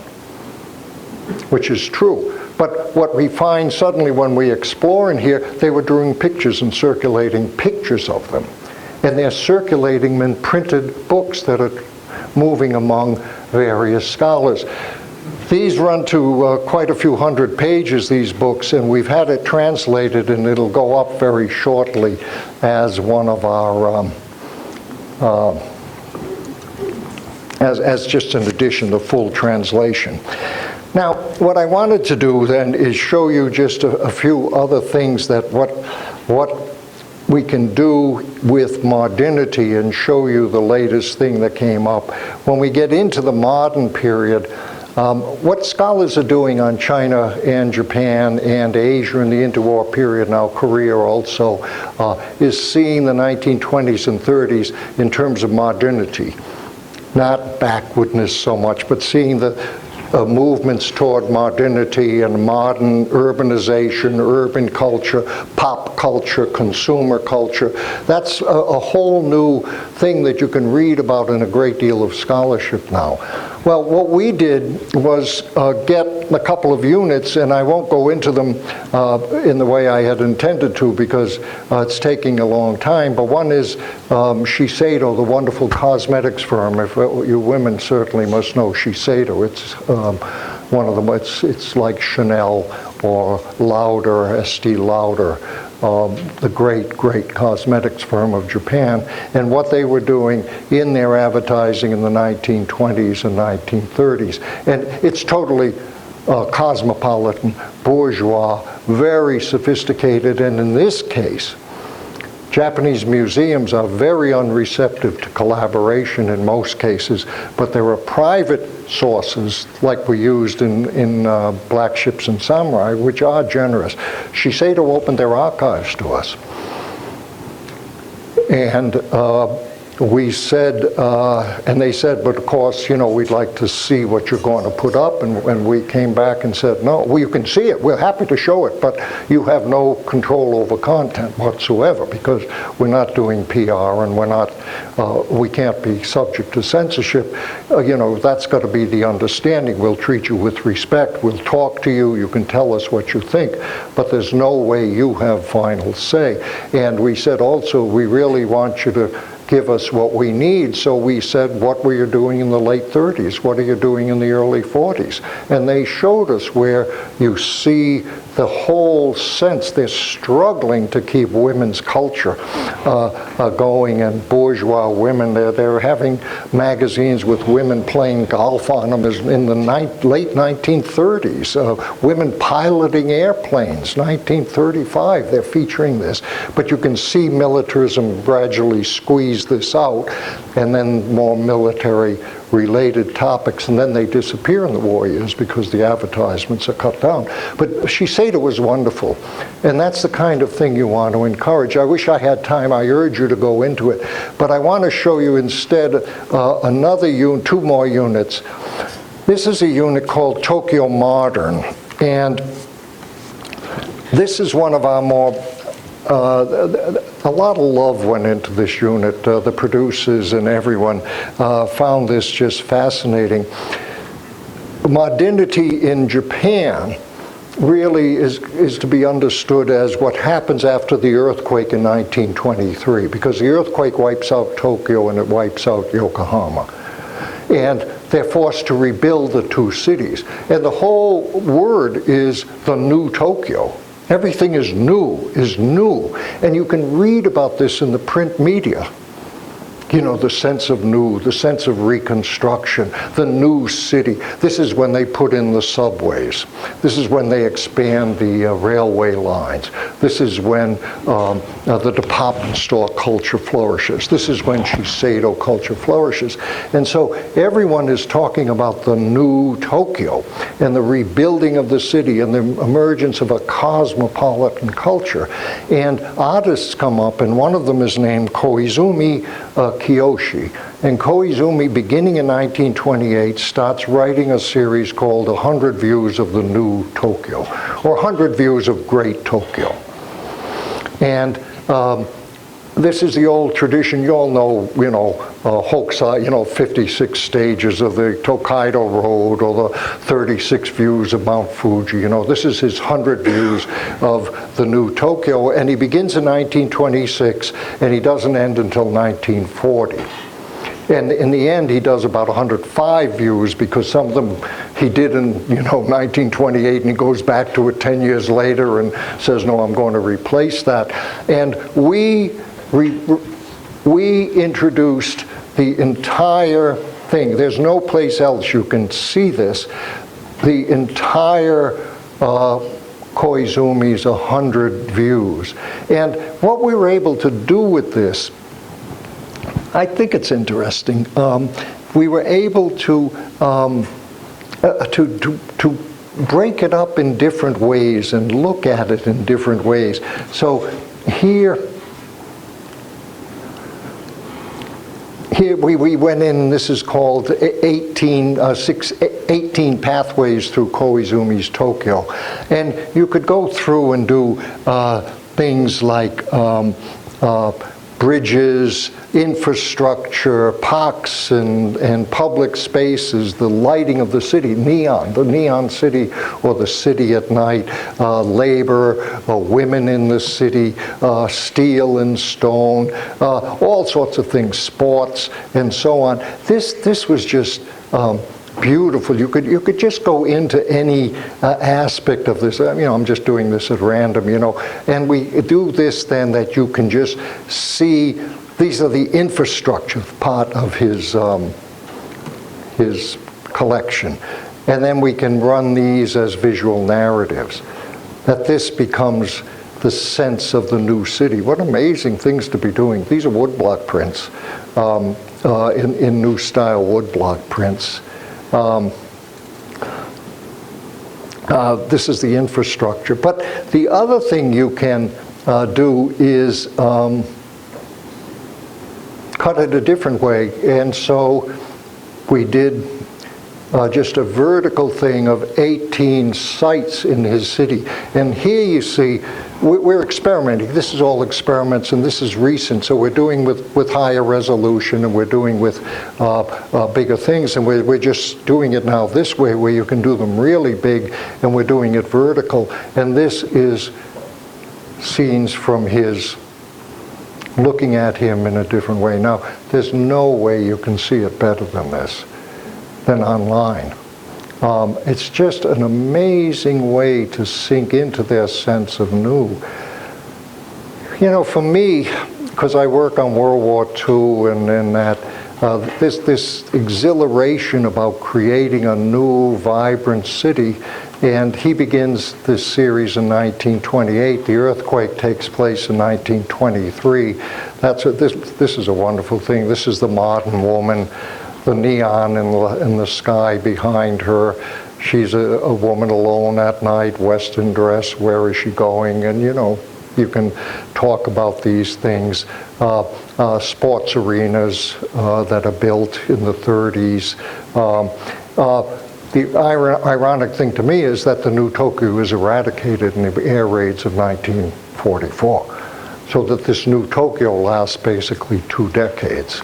which is true. But what we find suddenly when we explore in here, they were doing pictures and circulating pictures of them. And they're circulating them in printed books that are moving among various scholars. These run to quite a few hundred pages, these books, and we've had it translated, and it'll go up very shortly as one of our, as just an addition, the full translation. Now, what I wanted to do then is show you just a few other things that what we can do with modernity and show you the latest thing that came up. When we get into the modern period, what scholars are doing on China and Japan and Asia in the interwar period, now Korea also, is seeing the 1920s and 30s in terms of modernity. Not backwardness so much, but seeing the movements toward modernity and modern urbanization, urban culture, pop culture, consumer culture. That's a whole new thing that you can read about in a great deal of scholarship now. Well, what we did was get a couple of units, and I won't go into them in the way I had intended to because it's taking a long time, but one is Shiseido, the wonderful cosmetics firm. If you women certainly must know Shiseido. It's one of them. It's like Chanel or Lauder, Estee Lauder, the great cosmetics firm of Japan, and what they were doing in their advertising in the 1920s and 1930s. And it's totally cosmopolitan, bourgeois, very sophisticated, and in this case, Japanese museums are very unreceptive to collaboration in most cases, but there are private sources, like we used in Black Ships and Samurai, which are generous. Shiseido opened their archives to us. And we said, and they said, but of course, you know, we'd like to see what you're going to put up. And we came back and said, no, well, you can see it. We're happy to show it, but you have no control over content whatsoever because we're not doing PR and we're not, we can't be subject to censorship. You know, that's got to be the understanding. We'll treat you with respect. We'll talk to you. You can tell us what you think, but there's no way you have final say. And we said also, we really want you to give us what we need. So we said, what were you doing in the late 30s? What are you doing in the early 40s? And they showed us where you see the whole sense. They're struggling to keep women's culture going, and bourgeois women. They're having magazines with women playing golf on them in the late 1930s. Women piloting airplanes, 1935. They're featuring this. But you can see militarism gradually squeeze this out, and then more military related topics, and then they disappear in the war years because the advertisements are cut down. But Shiseido was wonderful, and that's the kind of thing you want to encourage. I wish I had time. I urge you to go into it, but I want to show you instead another unit, two more units. This is a unit called Tokyo Modern, and this is one of our more a lot of love went into this unit. The producers and everyone found this just fascinating. modernity in Japan really is to be understood as what happens after the earthquake in 1923, because the earthquake wipes out Tokyo and it wipes out Yokohama. And they're forced to rebuild the two cities. And the whole word is the new Tokyo. Everything is new. And you can read about this in the print media. You know, the sense of new, the sense of reconstruction, the new city. This is when they put in the subways. This is when they expand the railway lines. This is when the department store culture flourishes. This is when Shiseido culture flourishes. And so everyone is talking about the new Tokyo and the rebuilding of the city and the emergence of a cosmopolitan culture. And artists come up, and one of them is named Koizumi Kiyoshi. And Koizumi, beginning in 1928, starts writing a series called 100 Views of the New Tokyo, or 100 Views of Great Tokyo. And this is the old tradition. You all know, Hokusai, 56 stages of the Tokaido Road, or the 36 views of Mount Fuji. This is his 100 views of the new Tokyo, and he begins in 1926, and he doesn't end until 1940. And in the end, he does about 105 views, because some of them he did in 1928, and he goes back to it 10 years later and says, no, I'm going to replace that. And we introduced the entire thing. There's no place else you can see this. The entire Koizumi's 100 views. And what we were able to do with this, I think it's interesting. We were able to break it up in different ways and look at it in different ways. So here we went in, this is called 18 Pathways Through Koizumi's Tokyo. And you could go through and do things like bridges, infrastructure, parks, and public spaces, the lighting of the city, the neon city, or the city at night, labor, women in the city, steel and stone, all sorts of things, sports, and so on. This was just beautiful. You could just go into any aspect of this. I'm just doing this at random, and we do this then that you can just see. These are the infrastructure part of his collection, and then we can run these as visual narratives. That this becomes the sense of the new city. What amazing things to be doing. These are woodblock prints, in new style woodblock prints. This is the infrastructure. But the other thing you can do is cut it a different way. And so we did just a vertical thing of 18 sites in his city. And here you see, we're experimenting. This is all experiments, and this is recent. So we're doing with higher resolution, and we're doing with bigger things. And we're just doing it now this way, where you can do them really big, and we're doing it vertical. And this is scenes from his, looking at him in a different way. Now, there's no way you can see it better than this, than online. It's just an amazing way to sink into their sense of new. For me, because I work on World War II and that, this exhilaration about creating a new, vibrant city. And he begins this series in 1928. The earthquake takes place in 1923. This is a wonderful thing. This is the modern woman, the neon in the sky behind her. She's a woman alone at night, Western dress. Where is she going? And you can talk about these things. Sports arenas that are built in the 30s. The ironic thing to me is that the new Tokyo was eradicated in the air raids of 1944. So that this new Tokyo lasts basically 2 decades.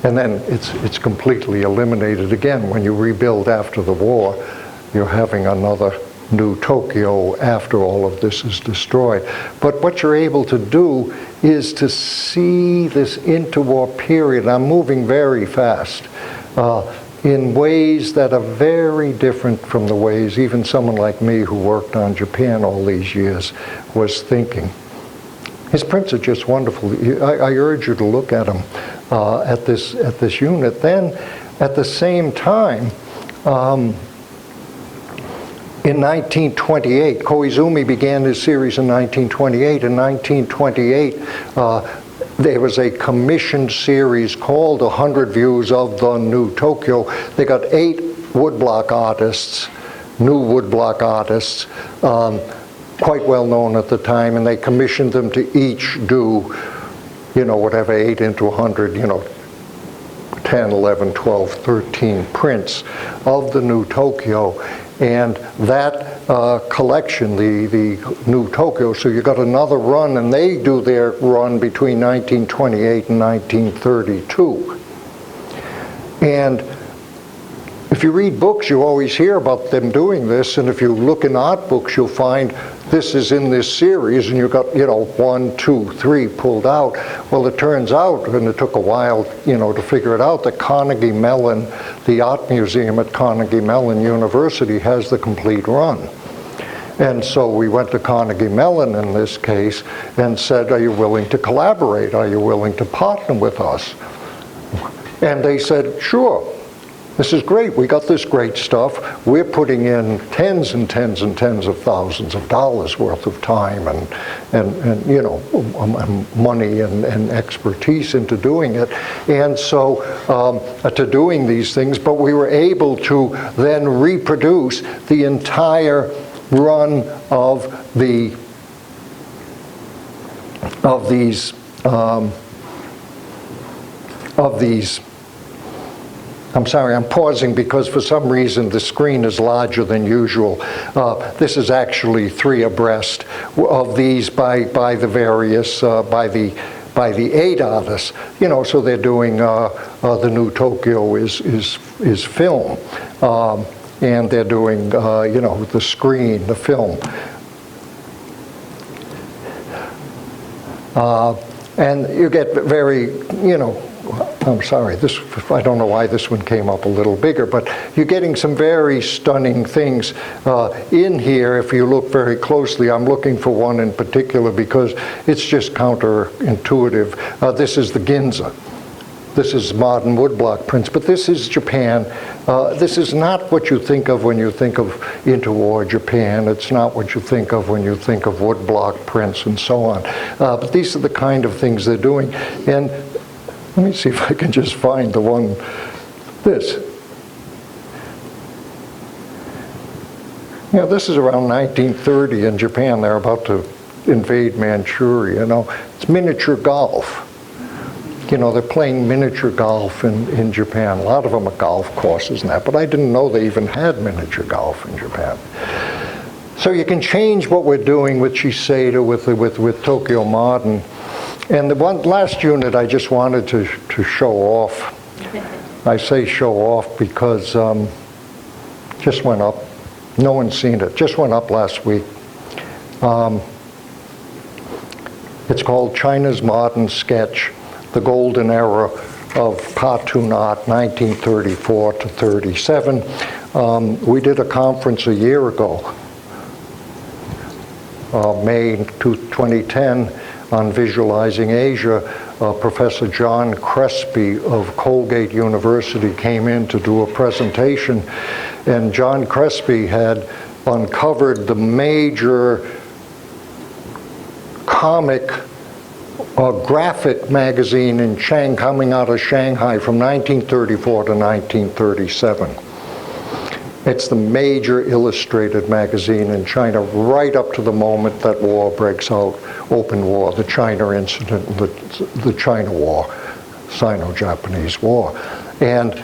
And then it's completely eliminated again. When you rebuild after the war, you're having another new Tokyo after all of this is destroyed. But what you're able to do is to see this interwar period, I'm moving very fast, in ways that are very different from the ways even someone like me who worked on Japan all these years was thinking. His prints are just wonderful. I urge you to look at them at this unit. Then, at the same time, in 1928, Koizumi began his series in 1928. In 1928, there was a commissioned series called 100 Views of the New Tokyo. They got 8 woodblock artists, new woodblock artists, quite well known at the time, and they commissioned them to each do, you know, whatever, 8 into 100, you know, 10, 11, 12, 13 prints of the New Tokyo. And that collection, the New Tokyo, so you got another run, and they do their run between 1928 and 1932. And if you read books, you always hear about them doing this, and if you look in art books, you'll find this is in this series, and you've got, you know, 1, 2, 3 pulled out. Well, it turns out, and it took a while, you know, to figure it out, that Carnegie Mellon, the art museum at Carnegie Mellon University, has the complete run. And so we went to Carnegie Mellon in this case and said, are you willing to collaborate? Are you willing to partner with us? And they said, sure. This is great. We got this great stuff. We're putting in tens and tens and tens of thousands of dollars worth of time and you know, money and expertise into doing it. And so to doing these things, but we were able to then reproduce the entire run of these I'm sorry, I'm pausing because for some reason the screen is larger than usual. This is actually 3 abreast of these by the various, by the 8 artists. You know, so they're doing, the New Tokyo is film. And they're doing, you know, the screen, the film. And you get very, you know, I'm sorry, this, I don't know why this one came up a little bigger, but you're getting some very stunning things in here if you look very closely. I'm looking for one in particular because it's just counterintuitive. This is the Ginza. This is modern woodblock prints, but this is Japan. This is not what you think of when you think of interwar Japan. It's not what you think of when you think of woodblock prints and so on. But these are the kind of things they're doing. And let me see if I can just find the one, this. Yeah, this is around 1930 in Japan. They're about to invade Manchuria, you know. It's miniature golf. You know, they're playing miniature golf in Japan. A lot of them are golf courses and that, but I didn't know they even had miniature golf in Japan. So you can change what we're doing with Shiseido, with Tokyo Modern. And the one last unit I just wanted to show off. I say show off because just went up. No one's seen it. Just went up last week. It's called China's Modern Sketch, the Golden Era of Cartoon Art, 1934 to 37. We did a conference a year ago, May 2010, on Visualizing Asia. Professor John Crespi of Colgate University came in to do a presentation, and John Crespi had uncovered the major comic graphic magazine in coming out of Shanghai from 1934 to 1937. It's the major illustrated magazine in China right up to the moment that war breaks out, open war, the China incident, the China War, Sino-Japanese War. And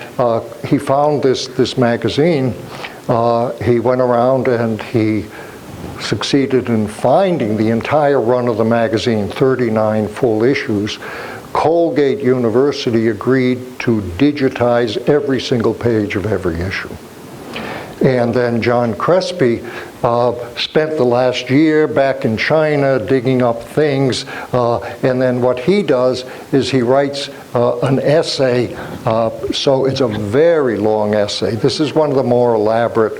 he found this magazine. He went around and he succeeded in finding the entire run of the magazine, 39 full issues, Colgate University agreed to digitize every single page of every issue. And then John Crespi spent the last year back in China digging up things, and then what he does is he writes an essay, so it's a very long essay. This is one of the more elaborate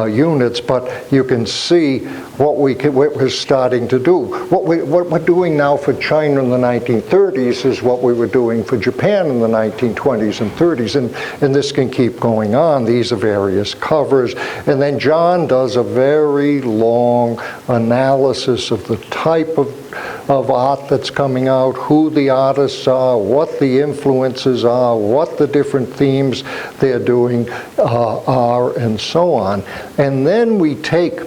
units, but you can see what we're starting to do. What we're doing now for China in the 1930s is what we were doing for Japan in the 1920s and 30s, and this can keep going on. These are various covers, and then John does a very long analysis of the type of art that's coming out, who the artists are, what the influences are, what the different themes they're doing are, and so on. And then we take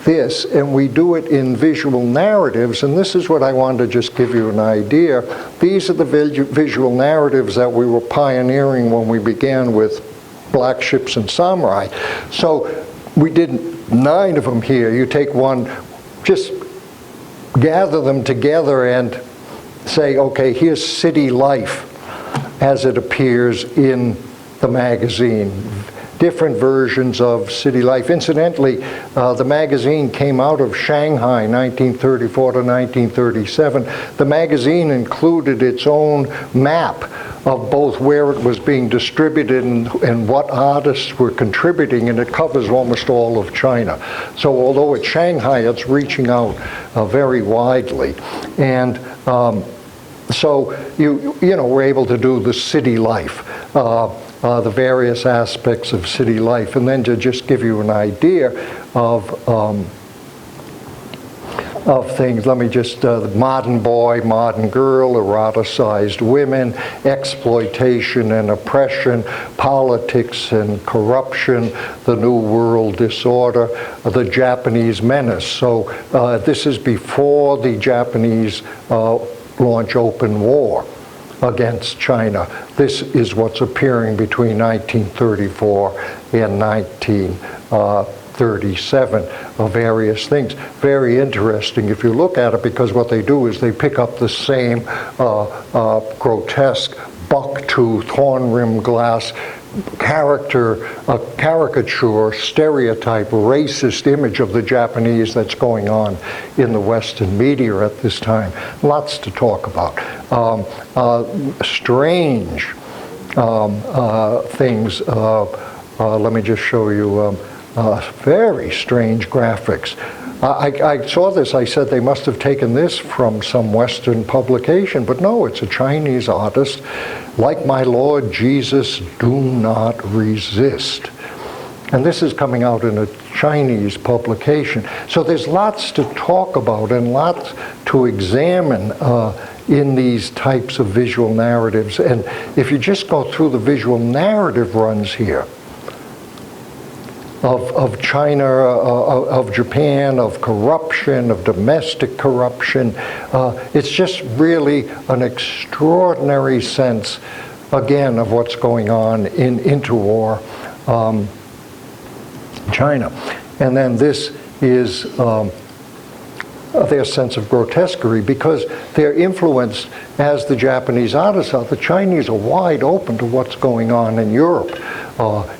this and we do it in visual narratives, and this is what I wanted to just give you an idea. These are the visual narratives that we were pioneering when we began with Black Ships and Samurai. So we did 9 of them here. You take one, just gather them together and say, okay, here's city life as it appears in the magazine. Different versions of city life. Incidentally, the magazine came out of Shanghai, 1934 to 1937. The magazine included its own map of both where it was being distributed and what artists were contributing, and it covers almost all of China. So although it's Shanghai, it's reaching out very widely. And so you know, we're able to do the city life. The various aspects of city life, and then to just give you an idea of things, let me just, the modern boy, modern girl, eroticized women, exploitation and oppression, politics and corruption, the New World Disorder, the Japanese menace. So this is before the Japanese launch open war against China. This is what's appearing between 1934 and 1937 of various things. Very interesting if you look at it, because what they do is they pick up the same grotesque buck-tooth, horn-rimmed glass caricature, stereotype, racist image of the Japanese that's going on in the Western media at this time. Lots to talk about. Strange things. Let me just show you very strange graphics. I saw this, I said they must have taken this from some Western publication, but no, it's a Chinese artist. Like my Lord Jesus, do not resist. And this is coming out in a Chinese publication. So there's lots to talk about and lots to examine in these types of visual narratives. And if you just go through the visual narrative runs here, of China, of Japan, of corruption, of domestic corruption. It's just really an extraordinary sense, again, of what's going on in interwar China. And then this is their sense of grotesquerie, because they're influenced, as the Japanese artists are. The Chinese are wide open to what's going on in Europe,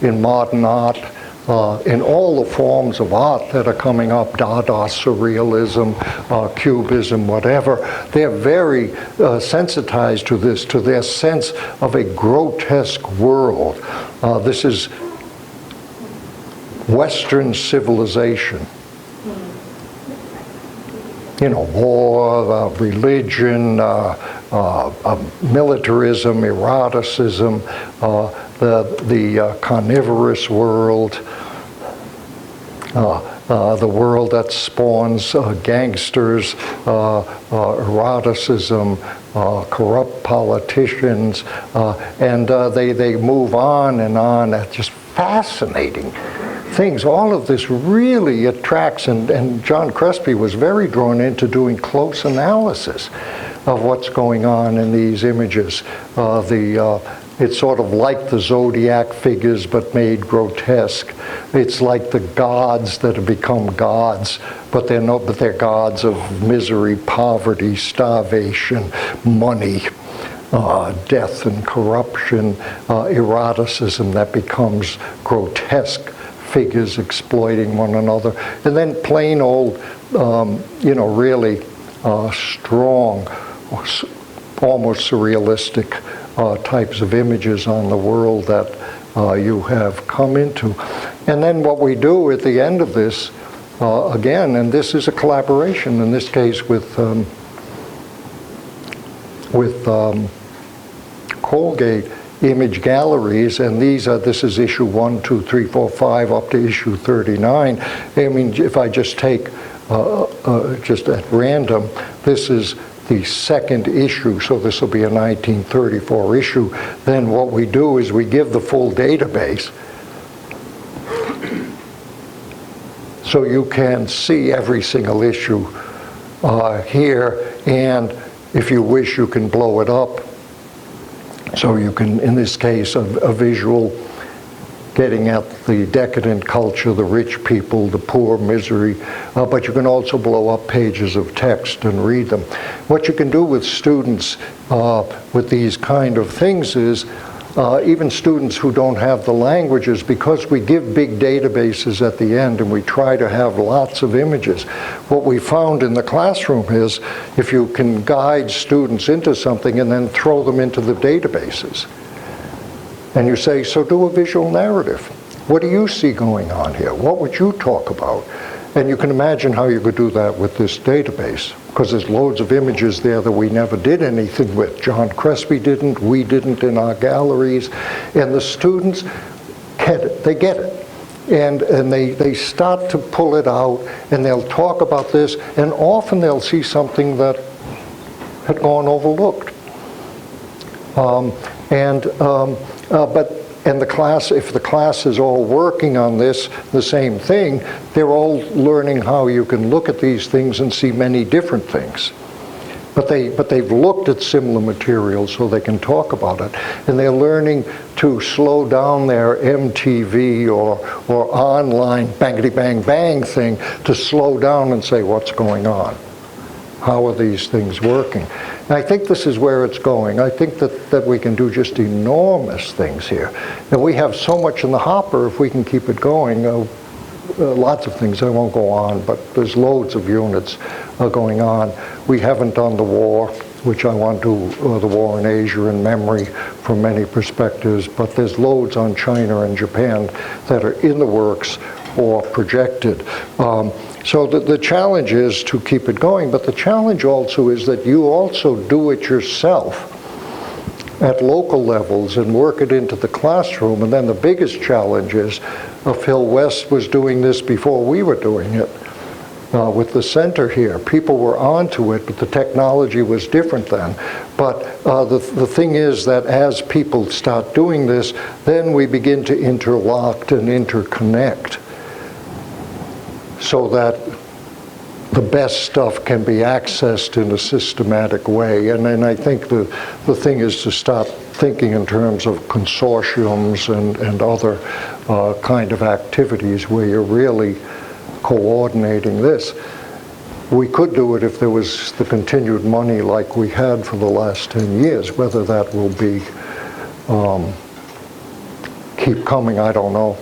in modern art, in all the forms of art that are coming up, Dada, Surrealism, Cubism, whatever. They're very sensitized to this, to their sense of a grotesque world. This is Western civilization. You know, war, religion, militarism, eroticism, the carnivorous world, the world that spawns gangsters, eroticism, corrupt politicians, and they move on at just fascinating things. All of this really attracts, and John Crespi was very drawn into doing close analysis of what's going on in these images. It's sort of like the zodiac figures, but made grotesque. It's like the gods that have become gods, but they're gods of misery, poverty, starvation, money. death and corruption, eroticism that becomes grotesque figures exploiting one another, and then plain old, really strong, almost surrealistic types of images on the world that you have come into. And then what we do at the end of this, again, and this is a collaboration, in this case with Colgate Image Galleries, and this is issue 1, 2, 3, 4, 5 up to issue 39. I mean, if I just take just at random, this is the second issue, so this will be a 1934 issue. Then what we do is we give the full database so you can see every single issue here, and if you wish, you can blow it up. So you can, in this case, a visual getting at the decadent culture, the rich people, the poor, misery, but you can also blow up pages of text and read them. What you can do with students with these kind of things is, even students who don't have the languages, because we give big databases at the end and we try to have lots of images, what we found in the classroom is if you can guide students into something and then throw them into the databases, and you say, so do a visual narrative. What do you see going on here? What would you talk about? And you can imagine how you could do that with this database, because there's loads of images there that we never did anything with. John Crespi didn't, we didn't in our galleries, and the students get it, they get it. And they start to pull it out, and they'll talk about this, and often they'll see something that had gone overlooked. And the class, if the class is all working on this, the same thing, they're all learning how you can look at these things and see many different things. But they've looked at similar materials so they can talk about it. And they're learning to slow down their MTV or online bangity bang bang thing to slow down and say, what's going on? How are these things working? And I think this is where it's going. I think that we can do just enormous things here. And we have so much in the hopper if we can keep it going. Lots of things, I won't go on, but there's loads of units going on. We haven't done the war, which I want to do, the war in Asia in memory from many perspectives, but there's loads on China and Japan that are in the works or projected. So the challenge is to keep it going, but the challenge also is that you also do it yourself at local levels and work it into the classroom. And then the biggest challenge is, Phil West was doing this before we were doing it with the center here. People were onto it, but the technology was different then. But the thing is that as people start doing this, then we begin to interlock and interconnect, so that the best stuff can be accessed in a systematic way. And I think the thing is to start thinking in terms of consortiums and other kind of activities where you're really coordinating this. We could do it if there was the continued money like we had for the last 10 years. Whether that will be keep coming, I don't know.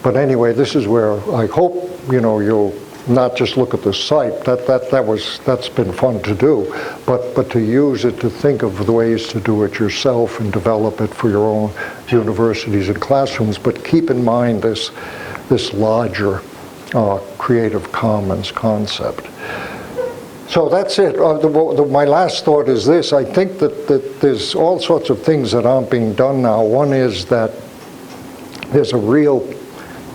But anyway, this is where I hope, you'll not just look at the site. That's been fun to do, but to use it to think of the ways to do it yourself and develop it for your own universities and classrooms. But keep in mind this larger Creative Commons concept. So that's it. My last thought is this. I think that there's all sorts of things that aren't being done now. One is that there's a real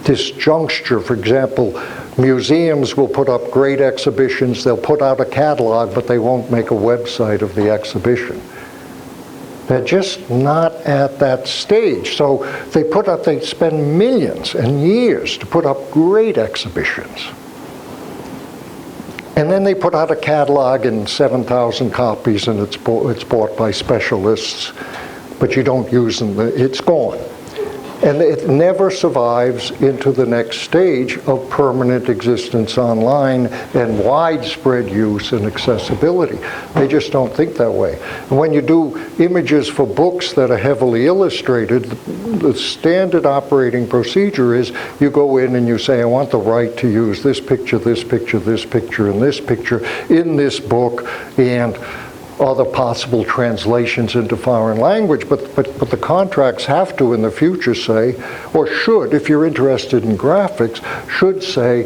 disjuncture. For example, museums will put up great exhibitions, they'll put out a catalog, but they won't make a website of the exhibition. They're just not at that stage. So they spend millions and years to put up great exhibitions. And then they put out a catalog in 7,000 copies, and it's bought by specialists, but you don't use them, it's gone. And it never survives into the next stage of permanent existence online and widespread use and accessibility. They just don't think that way. And when you do images for books that are heavily illustrated, the standard operating procedure is you go in and you say, I want the right to use this picture, this picture, this picture, and this picture in this book, and other possible translations into foreign language, but the contracts have to in the future say, or should, if you're interested in graphics, should say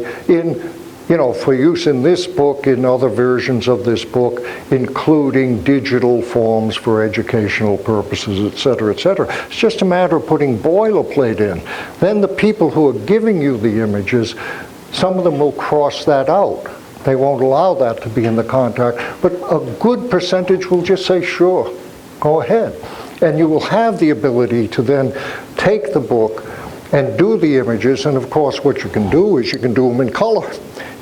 for use in this book, in other versions of this book, including digital forms for educational purposes, et cetera, et cetera. It's just a matter of putting boilerplate in. Then the people who are giving you the images, some of them will cross that out. They won't allow that to be in the contract, but a good percentage will just say, sure, go ahead. And you will have the ability to then take the book and do the images, and of course what you can do is you can do them in color.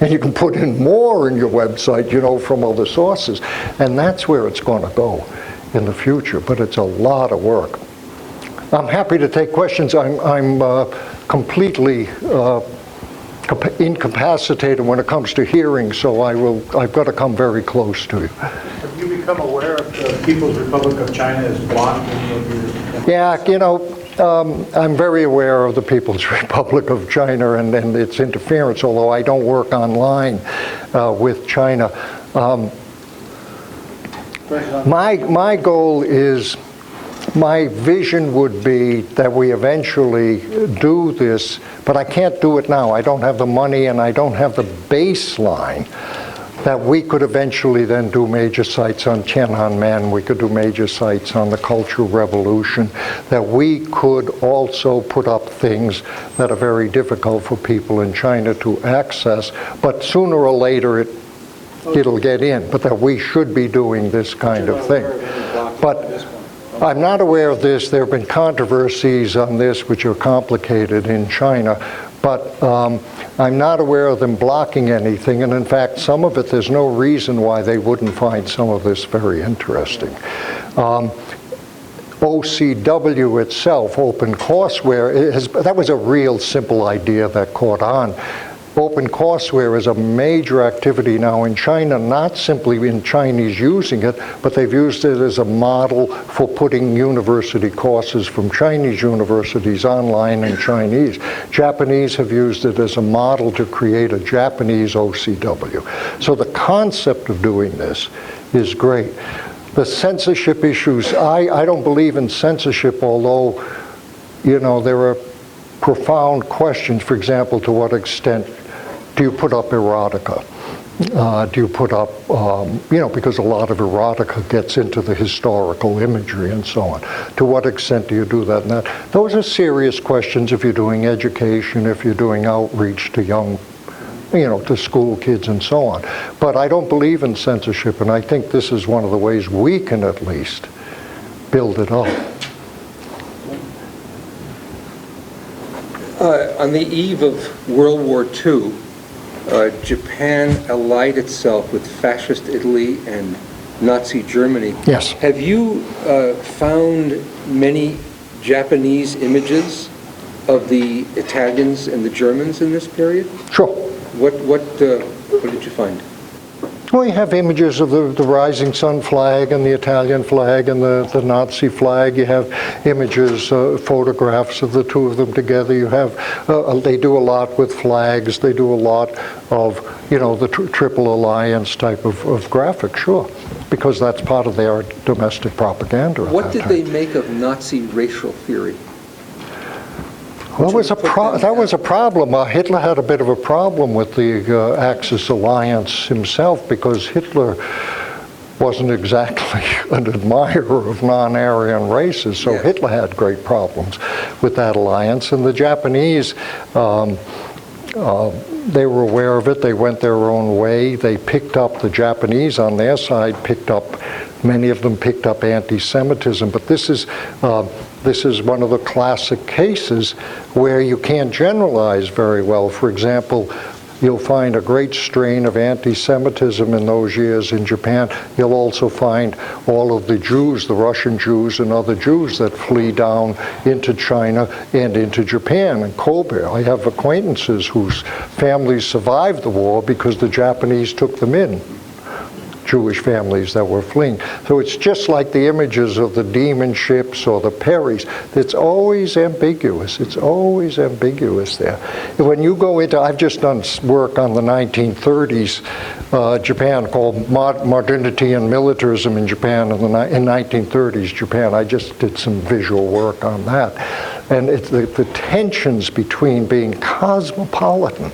And you can put in more in your website, from other sources. And that's where it's going to go in the future, but it's a lot of work. I'm happy to take questions. I'm completely incapacitated when it comes to hearing, so I've got to come very close to you. Have you become aware of the People's Republic of China has blocked any of your... Yeah, I'm very aware of the People's Republic of China and its interference, although I don't work online with China. My goal is, my vision would be that we eventually do this, but I can't do it now. I don't have the money and I don't have the baseline that we could eventually then do major sites on Tiananmen, we could do major sites on the Cultural Revolution, that we could also put up things that are very difficult for people in China to access, but sooner or later it'll get in, but that we should be doing this kind of thing. But I'm not aware of this. There have been controversies on this which are complicated in China, but I'm not aware of them blocking anything, and in fact, some of it, there's no reason why they wouldn't find some of this very interesting. OCW itself, OpenCourseWare, that was a real simple idea that caught on. OpenCourseWare is a major activity now in China, not simply in Chinese using it, but they've used it as a model for putting university courses from Chinese universities online in Chinese. Japanese have used it as a model to create a Japanese OCW. So the concept of doing this is great. The censorship issues, I don't believe in censorship, although, there are profound questions. For example, to what extent do you put up erotica? Do you put up, because a lot of erotica gets into the historical imagery and so on. To what extent do you do that? And those are serious questions if you're doing education, if you're doing outreach to young, to school kids and so on. But I don't believe in censorship, and I think this is one of the ways we can at least build it up. On the eve of World War II, Japan allied itself with fascist Italy and Nazi Germany. Yes. Have you found many Japanese images of the Italians and the Germans in this period? Sure. What did you find? We have images of the rising sun flag and the Italian flag and the Nazi flag. You have images, photographs of the two of them together. You have, they do a lot with flags. They do a lot of, the Triple Alliance type of graphic, sure, because that's part of their domestic propaganda. What did they make of Nazi racial theory? Well, that was a problem. Hitler had a bit of a problem with the Axis alliance himself, because Hitler wasn't exactly an admirer of non-Aryan races, so Yes. Hitler had great problems with that alliance. And the Japanese, they were aware of it. They went their own way. They picked up, the Japanese on their side many of them picked up anti-Semitism, but this is one of the classic cases where you can't generalize very well. For example, You'll find a great strain of anti-Semitism in those years in Japan. You'll also find all of the Jews, the Russian Jews and other Jews that flee down into China and into Japan and Kobe. I have acquaintances whose families survived the war because the Japanese took them in. Jewish families that were fleeing. So it's just like the images of the demon ships or the Perrys. It's always ambiguous. It's always ambiguous there. When you go into, I've just done work on the 1930s Japan called Modernity and Militarism in Japan in 1930s Japan. I just did some visual work on that. And it's the tensions between being cosmopolitan,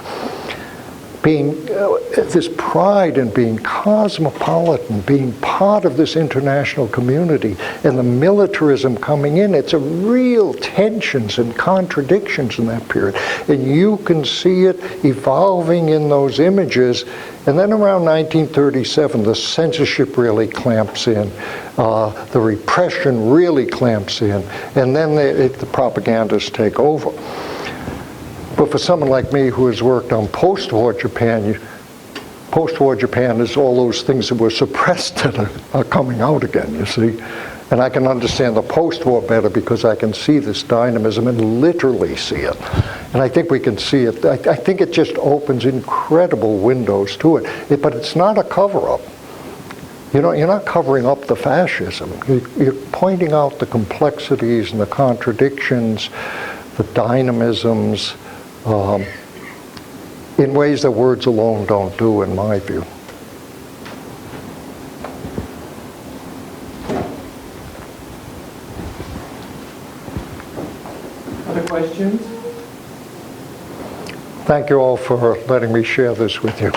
being this pride in being cosmopolitan, being part of this international community, and the militarism coming in. It's a real tensions and contradictions in that period. And you can see it evolving in those images. And then around 1937, the censorship really clamps in. The repression really clamps in. And then the propagandists take over. But for someone like me who has worked on post-war Japan, post-war Japan is all those things that were suppressed that are coming out again, you see. And I can understand the post-war better because I can see this dynamism and literally see it. And I think we can see it. I think it just opens incredible windows to it. But it's not a cover-up. You're not covering up the fascism. You're pointing out the complexities and the contradictions, the dynamisms, in ways that words alone don't do, in my view. Other questions? Thank you all for letting me share this with you.